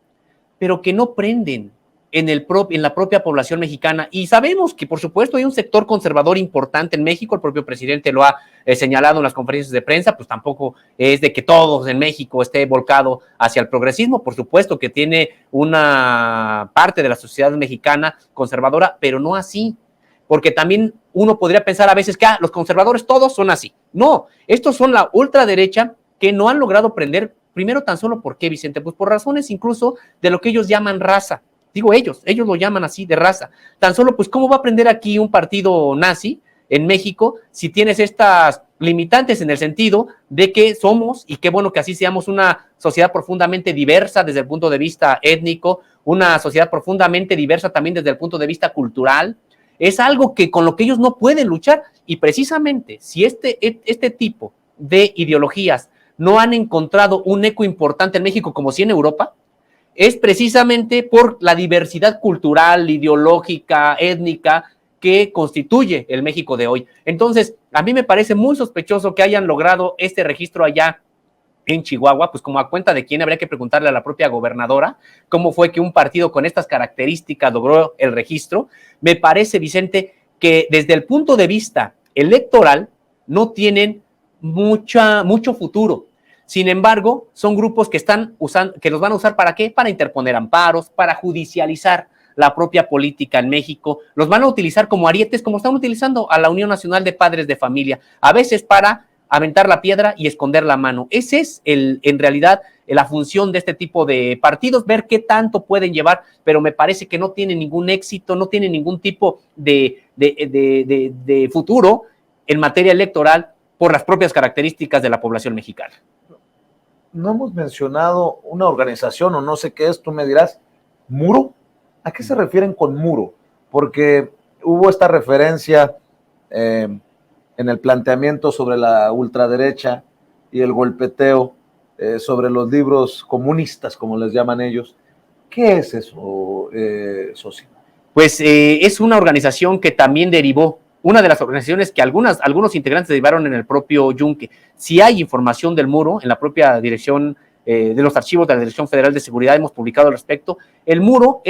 pero que no prenden en la propia población mexicana. Y sabemos que, por supuesto, hay un sector conservador importante en México, el propio presidente lo ha señalado en las conferencias de prensa, pues tampoco es de que todos en México esté volcado hacia el progresismo, por supuesto que tiene una parte de la sociedad mexicana conservadora, pero no así, porque también uno podría pensar a veces que los conservadores todos son así. No, estos son la ultraderecha que no han logrado prender, primero tan solo, ¿por qué, Vicente? Pues por razones incluso de lo que ellos llaman raza. Digo ellos lo llaman así, de raza. Tan solo, pues, ¿cómo va a prender aquí un partido nazi en México si tienes estas limitantes en el sentido de que somos, y qué bueno que así seamos, una sociedad profundamente diversa desde el punto de vista étnico, una sociedad profundamente diversa también desde el punto de vista cultural? Es algo que con lo que ellos no pueden luchar, y precisamente si este tipo de ideologías no han encontrado un eco importante en México como sí en Europa, es precisamente por la diversidad cultural, ideológica, étnica que constituye el México de hoy. Entonces, a mí me parece muy sospechoso que hayan logrado este registro allá en Chihuahua, pues como a cuenta de quién, habría que preguntarle a la propia gobernadora cómo fue que un partido con estas características logró el registro. Me parece, Vicente, que desde el punto de vista electoral no tienen mucho futuro. Sin embargo, son grupos que que los van a usar ¿para qué? Para interponer amparos, para judicializar la propia política en México. Los van a utilizar como arietes, como están utilizando a la Unión Nacional de Padres de Familia, a veces para aventar la piedra y esconder la mano. Ese es en realidad la función de este tipo de partidos, ver qué tanto pueden llevar, pero me parece que no tienen ningún éxito, no tienen ningún tipo de futuro en materia electoral por las propias características de la población mexicana. No hemos mencionado una organización o no sé qué es, tú me dirás, ¿Muro? ¿A qué se refieren con Muro? Porque hubo esta referencia en el planteamiento sobre la ultraderecha y el golpeteo sobre los libros comunistas, como les llaman ellos. ¿Qué es eso, Sosi? Pues es una organización que también derivó, una de las organizaciones que algunos integrantes derivaron en el propio Yunque. Si hay información del Muro en la propia dirección de los archivos de la Dirección Federal de Seguridad, hemos publicado al respecto. El Muro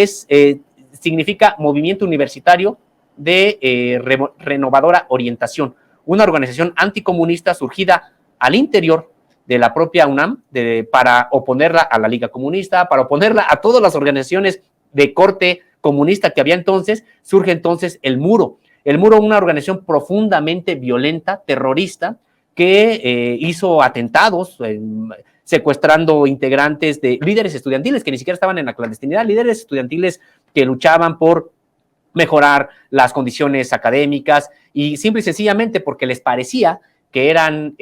significa Movimiento Universitario de Renovadora Orientación, una organización anticomunista surgida al interior de la propia UNAM para oponerla a la Liga Comunista, para oponerla a todas las organizaciones de corte comunista que había entonces. Surge entonces el Muro. El Muro, una organización profundamente violenta, terrorista, que hizo atentados, secuestrando integrantes de líderes estudiantiles que ni siquiera estaban en la clandestinidad, líderes estudiantiles que luchaban por mejorar las condiciones académicas y simple y sencillamente porque les parecía que eran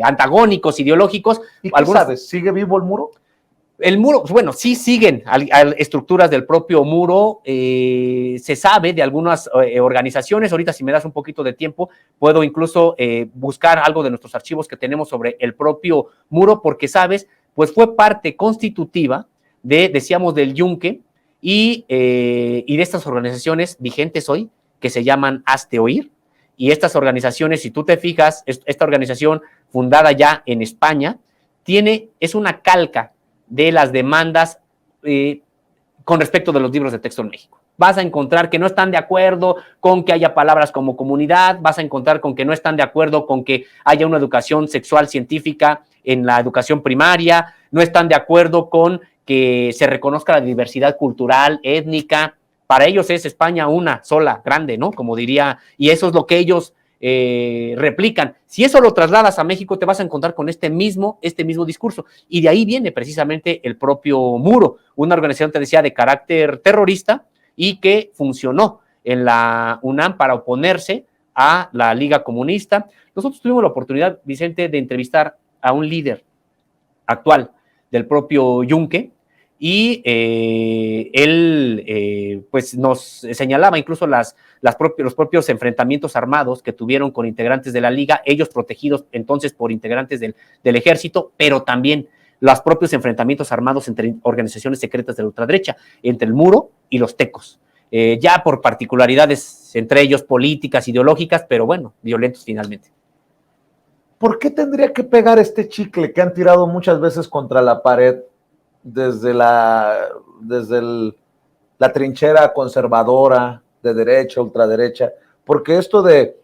antagónicos, ideológicos. ¿Y qué sabes? ¿Sigue vivo el Muro? El Muro, pues bueno, sí siguen estructuras del propio Muro, se sabe de algunas organizaciones. Ahorita, si me das un poquito de tiempo, puedo incluso buscar algo de nuestros archivos que tenemos sobre el propio Muro, porque, sabes, pues fue parte constitutiva decíamos, del Yunque y de estas organizaciones vigentes hoy, que se llaman Hazte Oír. Y estas organizaciones, si tú te fijas, esta organización fundada ya en España, es una calca de las demandas con respecto de los libros de texto en México. Vas a encontrar que no están de acuerdo con que haya palabras como comunidad, vas a encontrar con que no están de acuerdo con que haya una educación sexual científica en la educación primaria, no están de acuerdo con que se reconozca la diversidad cultural, étnica. Para ellos es España una sola, grande, ¿no? Como diría, y eso es lo que ellos replican. Si eso lo trasladas a México, te vas a encontrar con este mismo discurso. Y de ahí viene precisamente el propio Muro, una organización, te decía, de carácter terrorista y que funcionó en la UNAM para oponerse a la Liga Comunista. Nosotros tuvimos la oportunidad, Vicente, de entrevistar a un líder actual del propio Yunque, y él pues nos señalaba incluso los propios enfrentamientos armados que tuvieron con integrantes de la Liga, ellos protegidos entonces por integrantes del ejército, pero también los propios enfrentamientos armados entre organizaciones secretas de la ultraderecha, entre el Muro y los tecos, ya por particularidades entre ellos políticas, ideológicas, pero bueno, violentos finalmente. ¿Por qué tendría que pegar este chicle que han tirado muchas veces contra la pared desde la trinchera conservadora, de derecha, ultraderecha? Porque esto de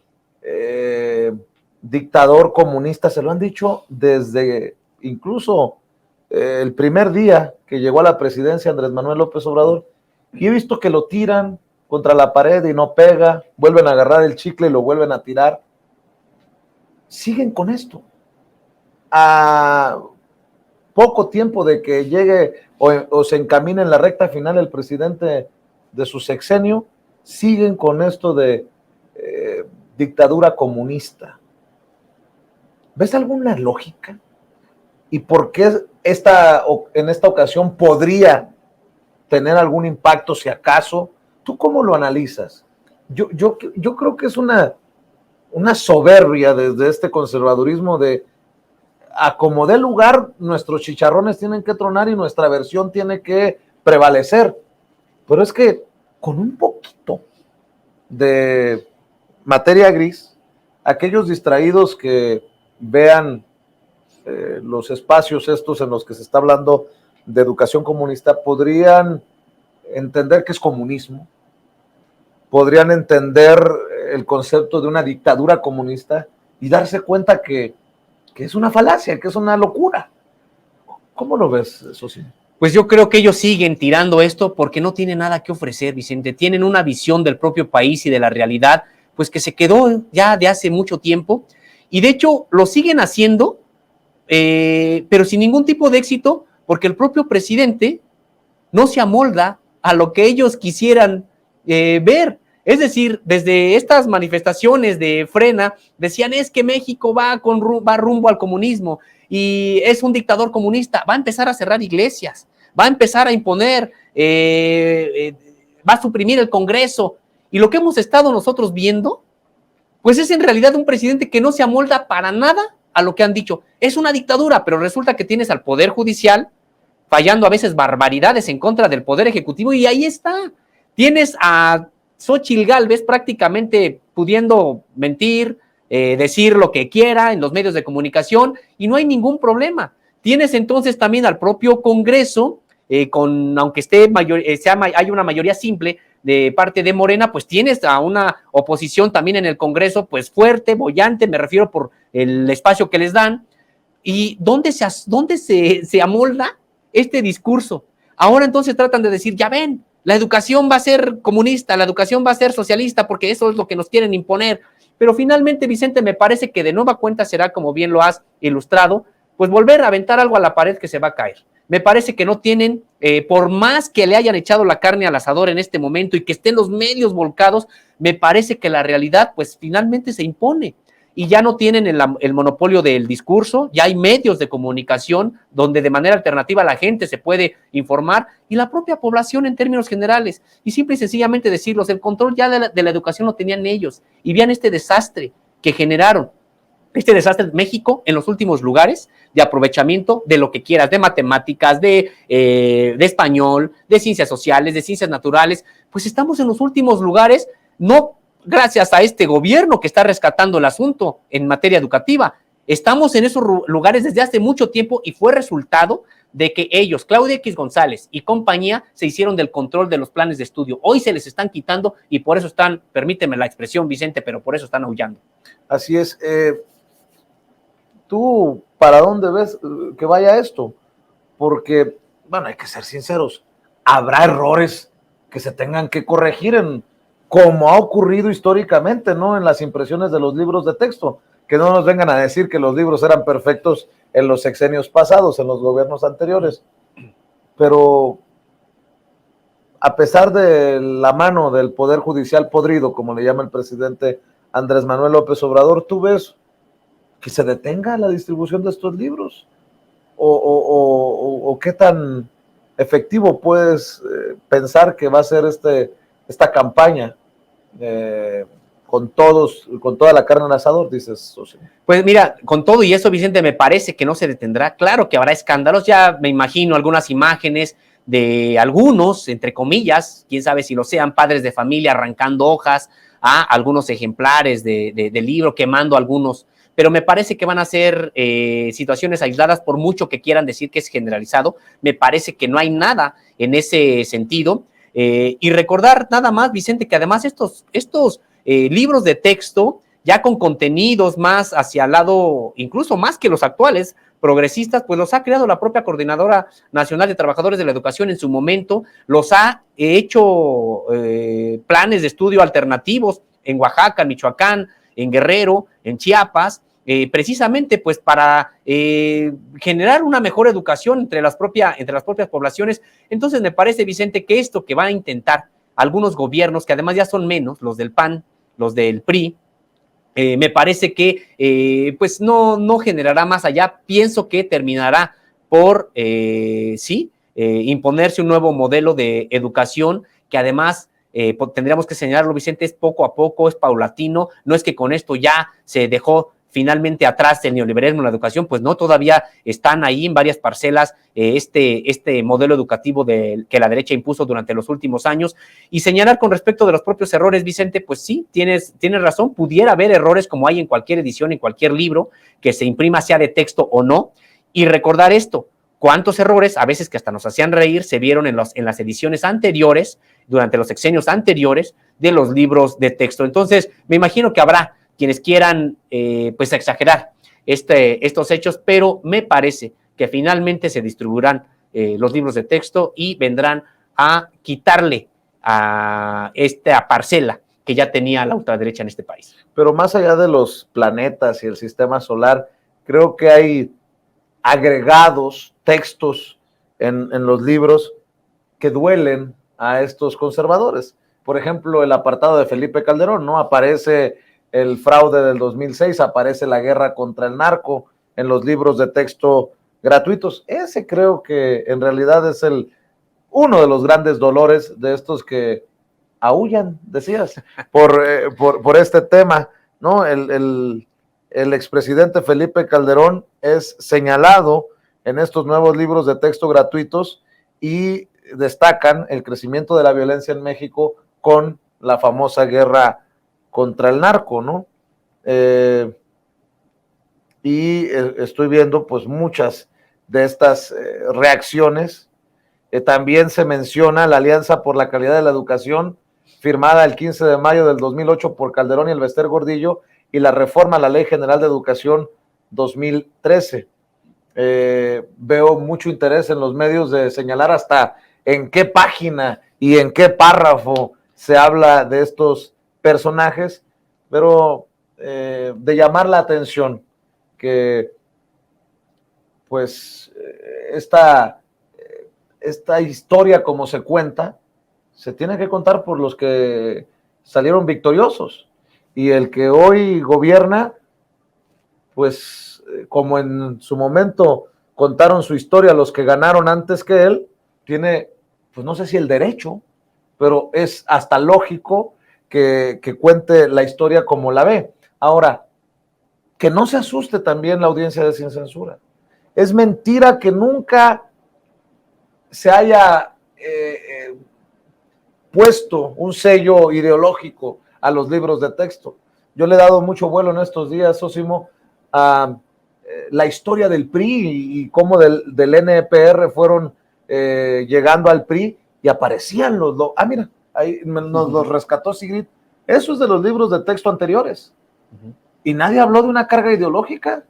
dictador comunista se lo han dicho desde incluso el primer día que llegó a la presidencia Andrés Manuel López Obrador, y he visto que lo tiran contra la pared y no pega, vuelven a agarrar el chicle y lo vuelven a tirar. Siguen con esto. A poco tiempo de que llegue o se encamine en la recta final el presidente de su sexenio, siguen con esto de dictadura comunista. ¿Ves alguna lógica? ¿Y por qué en esta ocasión podría tener algún impacto, si acaso? ¿Tú cómo lo analizas? Yo creo que es una soberbia desde este conservadurismo de a como dé lugar, nuestros chicharrones tienen que tronar y nuestra versión tiene que prevalecer. Pero es que con un poquito de materia gris, aquellos distraídos que vean los espacios estos en los que se está hablando de educación comunista podrían entender que es comunismo, podrían entender el concepto de una dictadura comunista y darse cuenta que es una falacia, que es una locura. ¿Cómo lo ves, Sosi? Pues yo creo que ellos siguen tirando esto porque no tienen nada que ofrecer, Vicente. Tienen una visión del propio país y de la realidad, pues que se quedó ya de hace mucho tiempo. Y de hecho lo siguen haciendo, pero sin ningún tipo de éxito, porque el propio presidente no se amolda a lo que ellos quisieran ver. Es decir, desde estas manifestaciones de Frena, decían, es que México va rumbo al comunismo y es un dictador comunista, va a empezar a cerrar iglesias, va a empezar a imponer, va a suprimir el Congreso. Y lo que hemos estado nosotros viendo, pues es en realidad un presidente que no se amolda para nada a lo que han dicho. Es una dictadura, pero resulta que tienes al Poder Judicial fallando a veces barbaridades en contra del Poder Ejecutivo, y ahí está. Tienes a Xóchitl Gálvez prácticamente pudiendo mentir, decir lo que quiera en los medios de comunicación, y no hay ningún problema. Tienes entonces también al propio Congreso, aunque hay una mayoría simple de parte de Morena, pues tienes a una oposición también en el Congreso, pues fuerte, boyante, me refiero por el espacio que les dan. ¿Y dónde se amolda este discurso? Ahora entonces tratan de decir, ya ven, la educación va a ser comunista, la educación va a ser socialista, porque eso es lo que nos quieren imponer. Pero finalmente, Vicente, me parece que de nueva cuenta será, como bien lo has ilustrado, pues volver a aventar algo a la pared que se va a caer. Me parece que no tienen, por más que le hayan echado la carne al asador en este momento y que estén los medios volcados, me parece que la realidad pues finalmente se impone. Y ya no tienen el monopolio del discurso, ya hay medios de comunicación donde de manera alternativa la gente se puede informar, y la propia población en términos generales. Y simple y sencillamente decirlos, el control ya de la educación lo tenían ellos, y vean este desastre que generaron. Este desastre, México en los últimos lugares de aprovechamiento de lo que quieras, de matemáticas, de español, de ciencias sociales, de ciencias naturales, pues estamos en los últimos lugares, no gracias a este gobierno que está rescatando el asunto en materia educativa. Estamos en esos lugares desde hace mucho tiempo y fue resultado de que ellos, Claudia X González y compañía, se hicieron del control de los planes de estudio. Hoy se les están quitando y por eso están, permíteme la expresión, Vicente, pero por eso están aullando. Así es. ¿Tú para dónde ves que vaya esto? Porque, bueno, hay que ser sinceros, habrá errores que se tengan que corregir como ha ocurrido históricamente, ¿no? En las impresiones de los libros de texto, que no nos vengan a decir que los libros eran perfectos en los sexenios pasados, en los gobiernos anteriores. Pero a pesar de la mano del Poder Judicial podrido, como le llama el presidente Andrés Manuel López Obrador, ¿tú ves que se detenga la distribución de estos libros? ¿O qué tan efectivo puedes pensar que va a ser esta campaña con toda la carne al asador, dices? Pues mira, con todo y eso, Vicente, me parece que no se detendrá. Claro que habrá escándalos, ya me imagino algunas imágenes de algunos, entre comillas, quién sabe si lo sean, padres de familia arrancando hojas a algunos ejemplares de libro, quemando algunos, pero me parece que van a ser situaciones aisladas, por mucho que quieran decir que es generalizado. Me parece que no hay nada en ese sentido. Y recordar nada más, Vicente, que además estos libros de texto, ya con contenidos más hacia el lado, incluso más que los actuales progresistas, pues los ha creado la propia Coordinadora Nacional de Trabajadores de la Educación en su momento, los ha hecho planes de estudio alternativos en Oaxaca, en Michoacán, en Guerrero, en Chiapas, precisamente pues para generar una mejor educación entre las propias poblaciones. Entonces me parece, Vicente, que esto que van a intentar algunos gobiernos, que además ya son menos, los del PAN, los del PRI, me parece que pues no generará más allá. Pienso que terminará por, imponerse un nuevo modelo de educación que además tendríamos que señalarlo, Vicente, es poco a poco, es paulatino. No es que con esto ya se dejó finalmente atrás el neoliberalismo en la educación, pues no, todavía están ahí en varias parcelas este modelo educativo que la derecha impuso durante los últimos años. Y señalar con respecto de los propios errores, Vicente, pues sí, tienes razón, pudiera haber errores como hay en cualquier edición, en cualquier libro que se imprima, sea de texto o no, y recordar esto, cuántos errores, a veces que hasta nos hacían reír, se vieron en las ediciones anteriores, durante los sexenios anteriores de los libros de texto. Entonces, me imagino que habrá quienes quieran pues exagerar estos hechos, pero me parece que finalmente se distribuirán los libros de texto y vendrán a quitarle a esta parcela que ya tenía la ultraderecha en este país. Pero más allá de los planetas y el sistema solar, creo que hay agregados, textos en los libros que duelen a estos conservadores. Por ejemplo, el apartado de Felipe Calderón, ¿no? Aparece el fraude del 2006, aparece la guerra contra el narco en los libros de texto gratuitos. Ese creo que en realidad es uno de los grandes dolores de estos que aúllan, decías, por este tema, ¿no? El expresidente Felipe Calderón es señalado en estos nuevos libros de texto gratuitos y destacan el crecimiento de la violencia en México con la famosa guerra contra el narco, ¿no? Estoy viendo pues muchas de estas reacciones. También se menciona la Alianza por la Calidad de la Educación, firmada el 15 de mayo del 2008 por Calderón y Elvester Gordillo, y la reforma a la Ley General de Educación 2013. Veo mucho interés en los medios de señalar hasta en qué página y en qué párrafo se habla de estos personajes, pero de llamar la atención que pues esta historia como se cuenta, se tiene que contar por los que salieron victoriosos, y el que hoy gobierna, pues como en su momento contaron su historia los que ganaron antes que él, tiene, pues no sé si el derecho, pero es hasta lógico que cuente la historia como la ve. Ahora, que no se asuste también la audiencia de Sin Censura. Es mentira que nunca se haya puesto un sello ideológico a los libros de texto. Yo le he dado mucho vuelo en estos días, Sosimo, a la historia del PRI y cómo del NPR fueron llegando al PRI y aparecían mira, ahí nos los rescató Sigrid. Eso es de los libros de texto anteriores. Y nadie habló de una carga ideológica.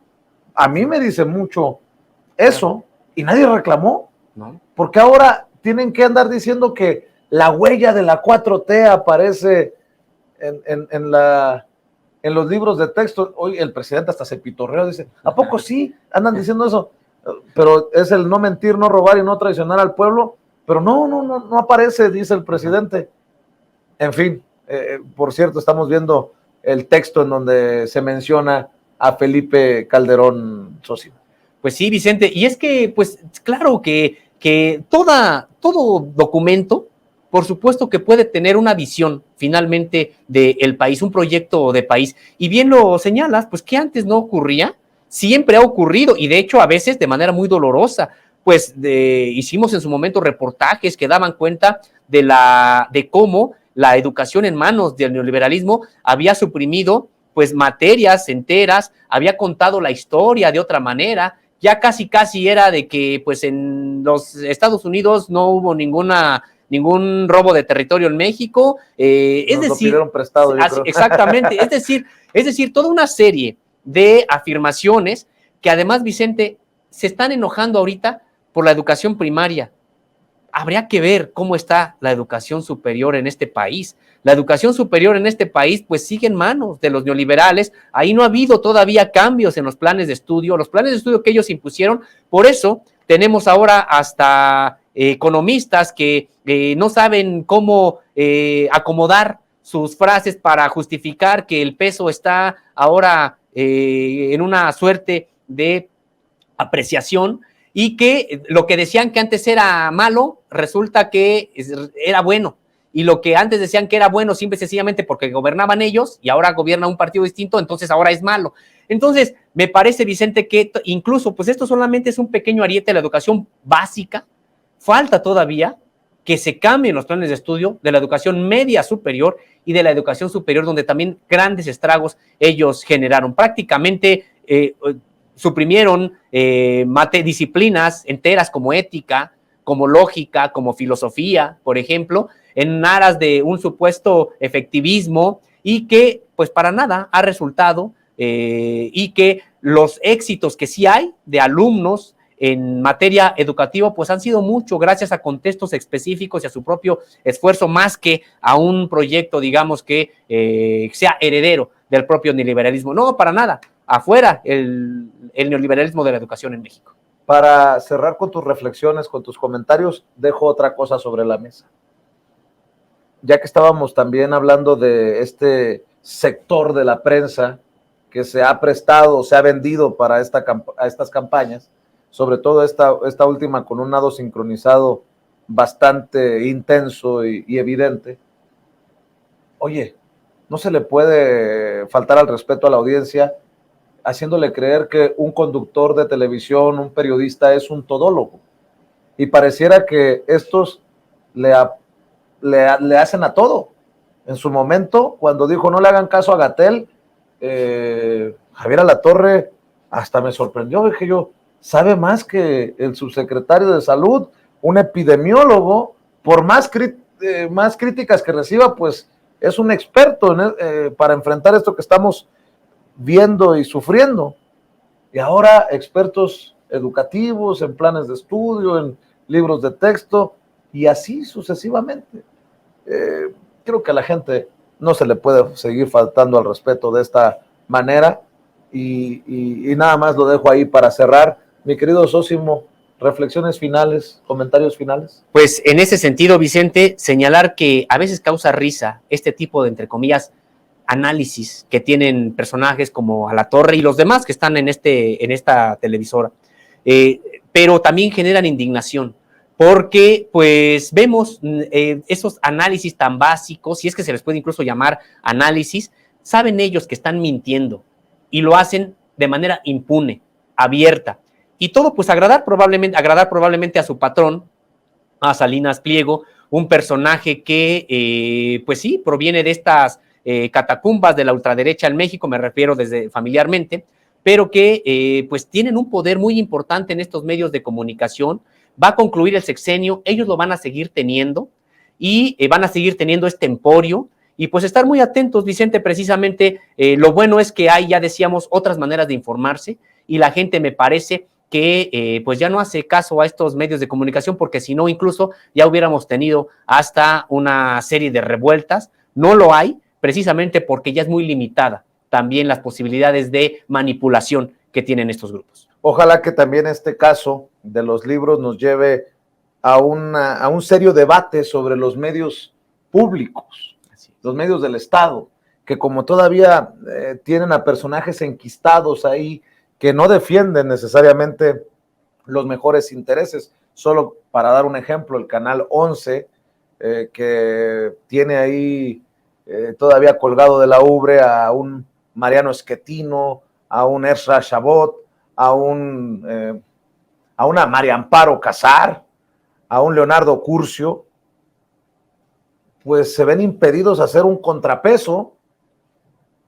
A mí me dice mucho eso y nadie reclamó. ¿No? Porque ahora tienen que andar diciendo que la huella de la 4T aparece en los libros de texto. Hoy el presidente hasta se pitorreó, dice, ¿a poco sí? Andan diciendo eso. Pero es el no mentir, no robar y no traicionar al pueblo. Pero no aparece, dice el presidente. En fin, por cierto, estamos viendo el texto en donde se menciona a Felipe Calderón Sosimo. Pues sí, Vicente, y es que, pues, claro que todo documento, por supuesto que puede tener una visión finalmente del país, un proyecto de país, y bien lo señalas, pues que antes no ocurría, siempre ha ocurrido, y de hecho a veces de manera muy dolorosa. Pues hicimos en su momento reportajes que daban cuenta de cómo la educación en manos del neoliberalismo había suprimido pues materias enteras, había contado la historia de otra manera. Ya casi era de que pues en los Estados Unidos no hubo ningún robo de territorio en México. Es decir, lo pidieron prestado, yo creo. Exactamente, es decir, toda una serie de afirmaciones que además, Vicente, se están enojando ahorita por la educación primaria. Habría que ver cómo está la educación superior en este país. La educación superior en este país pues sigue en manos de los neoliberales. Ahí no ha habido todavía cambios en los planes de estudio que ellos impusieron. Por eso tenemos ahora hasta economistas que no saben cómo acomodar sus frases para justificar que el peso está ahora en una suerte de apreciación, y que lo que decían que antes era malo, resulta que era bueno. Y lo que antes decían que era bueno, simple y sencillamente porque gobernaban ellos, y ahora gobierna un partido distinto, entonces ahora es malo. Entonces, me parece, Vicente, que incluso, pues esto solamente es un pequeño ariete de la educación básica. Falta todavía que se cambien los planes de estudio de la educación media superior y de la educación superior, donde también grandes estragos ellos generaron. Prácticamente suprimieron disciplinas enteras como ética, como lógica, como filosofía, por ejemplo. en aras de un supuesto efectivismo y que pues para nada ha resultado y que los éxitos que sí hay de alumnos en materia educativa, pues han sido mucho gracias a contextos específicos y a su propio esfuerzo, más que a un proyecto, digamos, que sea heredero del propio neoliberalismo. No, para nada. Afuera el neoliberalismo de la educación en México. Para cerrar con tus reflexiones, con tus comentarios, dejo otra cosa sobre la mesa. Ya que estábamos también hablando de este sector de la prensa que se ha prestado, se ha vendido para estas campañas, sobre todo esta última con un nado sincronizado bastante intenso y evidente. Oye, no se le puede faltar al respeto a la audiencia haciéndole creer que un conductor de televisión, un periodista es un todólogo. Y pareciera que estos le hacen a todo. En su momento, cuando dijo no le hagan caso a Gatell, Javier Alatorre hasta me sorprendió, dije yo, sabe más que el subsecretario de Salud, un epidemiólogo, por más críticas que reciba, pues es un experto para enfrentar esto que estamos viendo y sufriendo. Y ahora expertos educativos, en planes de estudio, en libros de texto, y así sucesivamente. Creo que a la gente no se le puede seguir faltando al respeto de esta manera, y nada más lo dejo ahí para cerrar. Mi querido Sósimo, reflexiones finales, comentarios finales. Pues en ese sentido, Vicente, señalar que a veces causa risa este tipo de, entre comillas, análisis que tienen personajes como Alatorre y los demás que están en esta televisora, pero también generan indignación, porque pues vemos esos análisis tan básicos, si es que se les puede incluso llamar análisis, saben ellos que están mintiendo y lo hacen de manera impune, abierta, y todo pues agradar probablemente a su patrón, a Salinas Pliego, un personaje que pues sí, proviene de estas catacumbas de la ultraderecha en México, me refiero desde familiarmente, pero que pues tienen un poder muy importante en estos medios de comunicación. Va a concluir el sexenio, ellos lo van a seguir teniendo y van a seguir teniendo este emporio, y pues estar muy atentos, Vicente, precisamente lo bueno es que hay, ya decíamos, otras maneras de informarse, y la gente me parece que pues ya no hace caso a estos medios de comunicación, porque si no, incluso ya hubiéramos tenido hasta una serie de revueltas. No lo hay, precisamente porque ya es muy limitada también las posibilidades de manipulación que tienen estos grupos. Ojalá que también este caso de los libros nos lleve a un serio debate sobre los medios públicos, los medios del Estado, que como todavía tienen a personajes enquistados ahí que no defienden necesariamente los mejores intereses. Solo para dar un ejemplo, el Canal 11, que tiene ahí todavía colgado de la ubre a un Mariano Schettino, a un Ezra Shabot, a una María Amparo Casar, a un Leonardo Curcio, pues se ven impedidos a hacer un contrapeso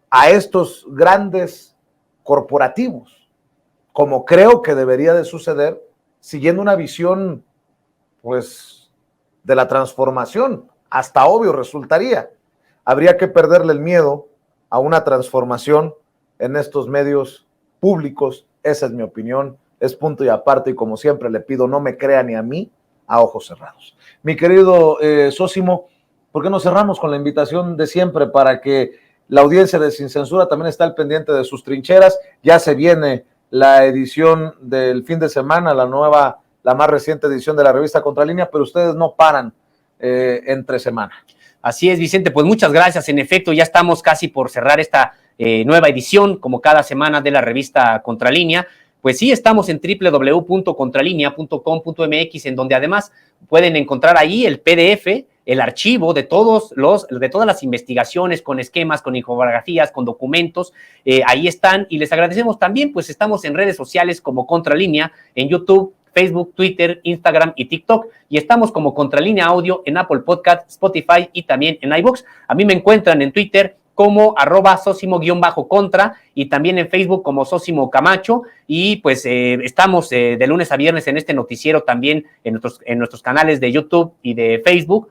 a estos grandes corporativos, como creo que debería de suceder, siguiendo una visión, pues, de la transformación. Hasta obvio resultaría. Habría que perderle el miedo a una transformación en estos medios públicos. Esa es mi opinión, es punto y aparte, y como siempre le pido, no me crea ni a mí a ojos cerrados. Mi querido Sósimo, ¿por qué no cerramos con la invitación de siempre para que la audiencia de Sin Censura también está al pendiente de sus trincheras? Ya se viene la edición del fin de semana, la más reciente edición de la revista Contralínea, pero ustedes no paran entre semana. Así es, Vicente, pues muchas gracias. En efecto, ya estamos casi por cerrar esta nueva edición, como cada semana, de la revista Contralínea. Pues sí, estamos en www.contralinea.com.mx, en donde además pueden encontrar ahí el PDF, el archivo de todas las investigaciones, con esquemas, con infografías, con documentos. Ahí están, y les agradecemos también, pues estamos en redes sociales como Contralínea, en YouTube, Facebook, Twitter, Instagram y TikTok, y estamos como Contralínea Audio en Apple Podcast, Spotify y también en iVoox. A mí me encuentran en Twitter como @Sósimo_contra, y también en Facebook como Sósimo Camacho, y pues estamos de lunes a viernes en este noticiero también en nuestros canales de YouTube y de Facebook,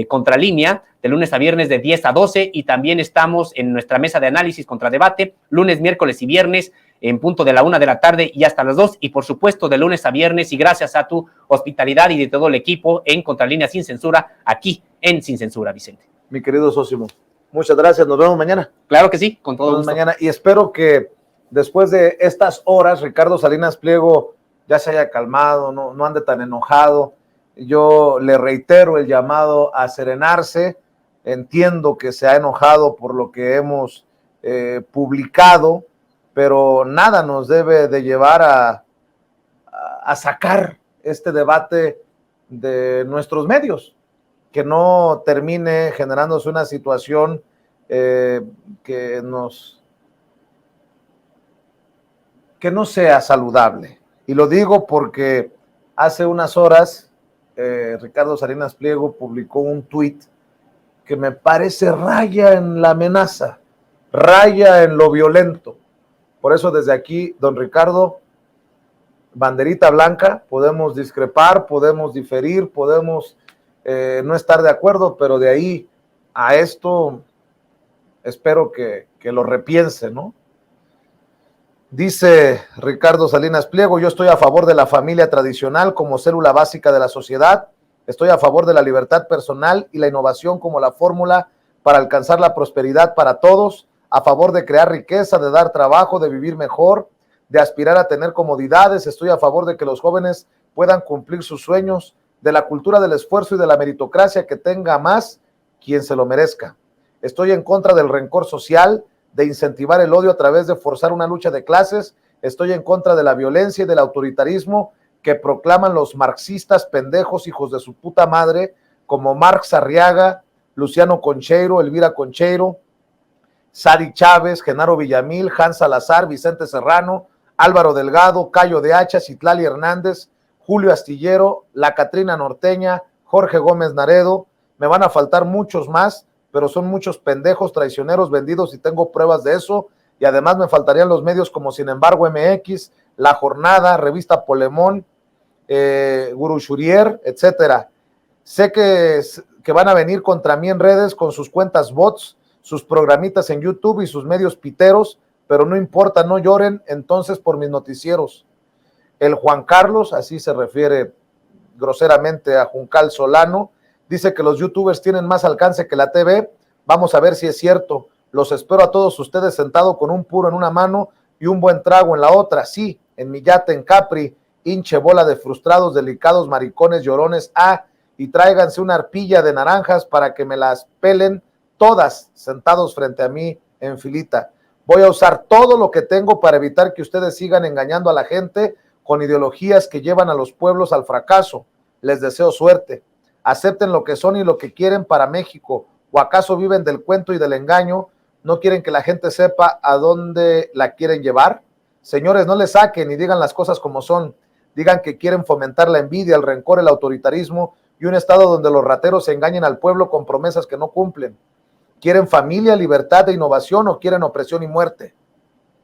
Contralínea, de lunes a viernes de 10 a 12, y también estamos en nuestra mesa de análisis contra debate, lunes, miércoles y viernes, en punto de la 1 de la tarde y hasta las 2, y por supuesto de lunes a viernes, y gracias a tu hospitalidad y de todo el equipo en Contralínea Sin Censura, aquí en Sin Censura, Vicente. Mi querido Sósimo, muchas gracias, nos vemos mañana. Claro que sí, con todo gusto. Mañana, y espero que después de estas horas, Ricardo Salinas Pliego ya se haya calmado, no ande tan enojado. Yo le reitero el llamado a serenarse. Entiendo que se ha enojado por lo que hemos publicado, pero nada nos debe de llevar a sacar este debate de nuestros medios, que no termine generándose una situación que no sea saludable. Y lo digo porque hace unas horas Ricardo Salinas Pliego publicó un tuit que me parece raya en la amenaza, raya en lo violento. Por eso desde aquí, don Ricardo, banderita blanca, podemos discrepar, podemos diferir, podemos no estar de acuerdo, pero de ahí a esto espero que lo repiense, ¿no? Dice Ricardo Salinas Pliego: yo estoy a favor de la familia tradicional como célula básica de la sociedad, estoy a favor de la libertad personal y la innovación como la fórmula para alcanzar la prosperidad para todos, a favor de crear riqueza, de dar trabajo, de vivir mejor, de aspirar a tener comodidades, estoy a favor de que los jóvenes puedan cumplir sus sueños, de la cultura del esfuerzo y de la meritocracia, que tenga más quien se lo merezca. Estoy en contra del rencor social, de incentivar el odio a través de forzar una lucha de clases. Estoy en contra de la violencia y del autoritarismo que proclaman los marxistas pendejos hijos de su puta madre, como Marx Arriaga, Luciano Concheiro, Elvira Concheiro, Sadi Chávez, Genaro Villamil, Hans Salazar, Vicente Serrano, Álvaro Delgado, Cayo de Hacha, Citlali Hernández, Julio Astillero, La Catrina Norteña, Jorge Gómez Naredo. Me van a faltar muchos más, pero son muchos pendejos traicioneros vendidos y tengo pruebas de eso, y además me faltarían los medios como Sin Embargo MX, La Jornada, Revista Polemón, Guru Shurier, etcétera. Sé que van a venir contra mí en redes con sus cuentas bots, sus programitas en YouTube y sus medios piteros, pero no importa, no lloren entonces por mis noticieros. El Juan Carlos, así se refiere groseramente a Juncal Solano, dice que los youtubers tienen más alcance que la TV. Vamos a ver si es cierto. Los espero a todos ustedes sentado con un puro en una mano y un buen trago en la otra. Sí, en mi yate en Capri, hinche bola de frustrados, delicados, maricones, llorones. Y tráiganse una arpilla de naranjas para que me las pelen todas sentados frente a mí en filita. Voy a usar todo lo que tengo para evitar que ustedes sigan engañando a la gente con ideologías que llevan a los pueblos al fracaso. Les deseo suerte. Acepten lo que son y lo que quieren para México. ¿O acaso viven del cuento y del engaño? ¿No quieren que la gente sepa a dónde la quieren llevar? Señores, no le saquen y digan las cosas como son. Digan que quieren fomentar la envidia, el rencor, el autoritarismo y un estado donde los rateros engañen al pueblo con promesas que no cumplen. ¿Quieren familia, libertad e innovación o quieren opresión y muerte?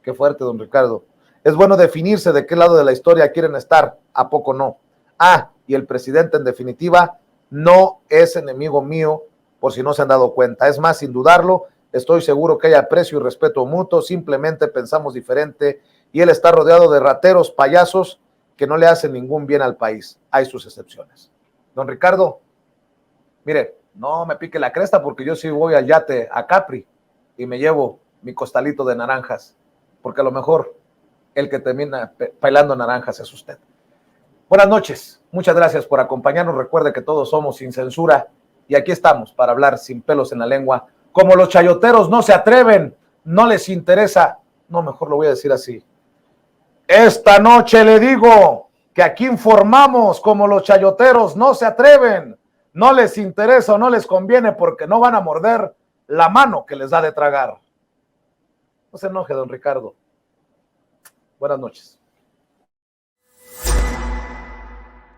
Qué fuerte, don Ricardo. Es bueno definirse de qué lado de la historia quieren estar. ¿A poco no? Y el presidente, en definitiva, no es enemigo mío, por si no se han dado cuenta. Es más, sin dudarlo, estoy seguro que hay aprecio y respeto mutuo, simplemente pensamos diferente y él está rodeado de rateros, payasos que no le hacen ningún bien al país. Hay sus excepciones. Don Ricardo, mire, no me pique la cresta porque yo sí voy al yate a Capri y me llevo mi costalito de naranjas, porque a lo mejor el que termina bailando naranjas es usted. Buenas noches, muchas gracias por acompañarnos. Recuerde que todos somos Sin Censura y aquí estamos para hablar sin pelos en la lengua. Como los chayoteros no se atreven, no les interesa, no, mejor lo voy a decir así. Esta noche le digo que aquí informamos como los chayoteros no se atreven, no les interesa o no les conviene porque no van a morder la mano que les da de tragar. No se enoje, don Ricardo. Buenas noches.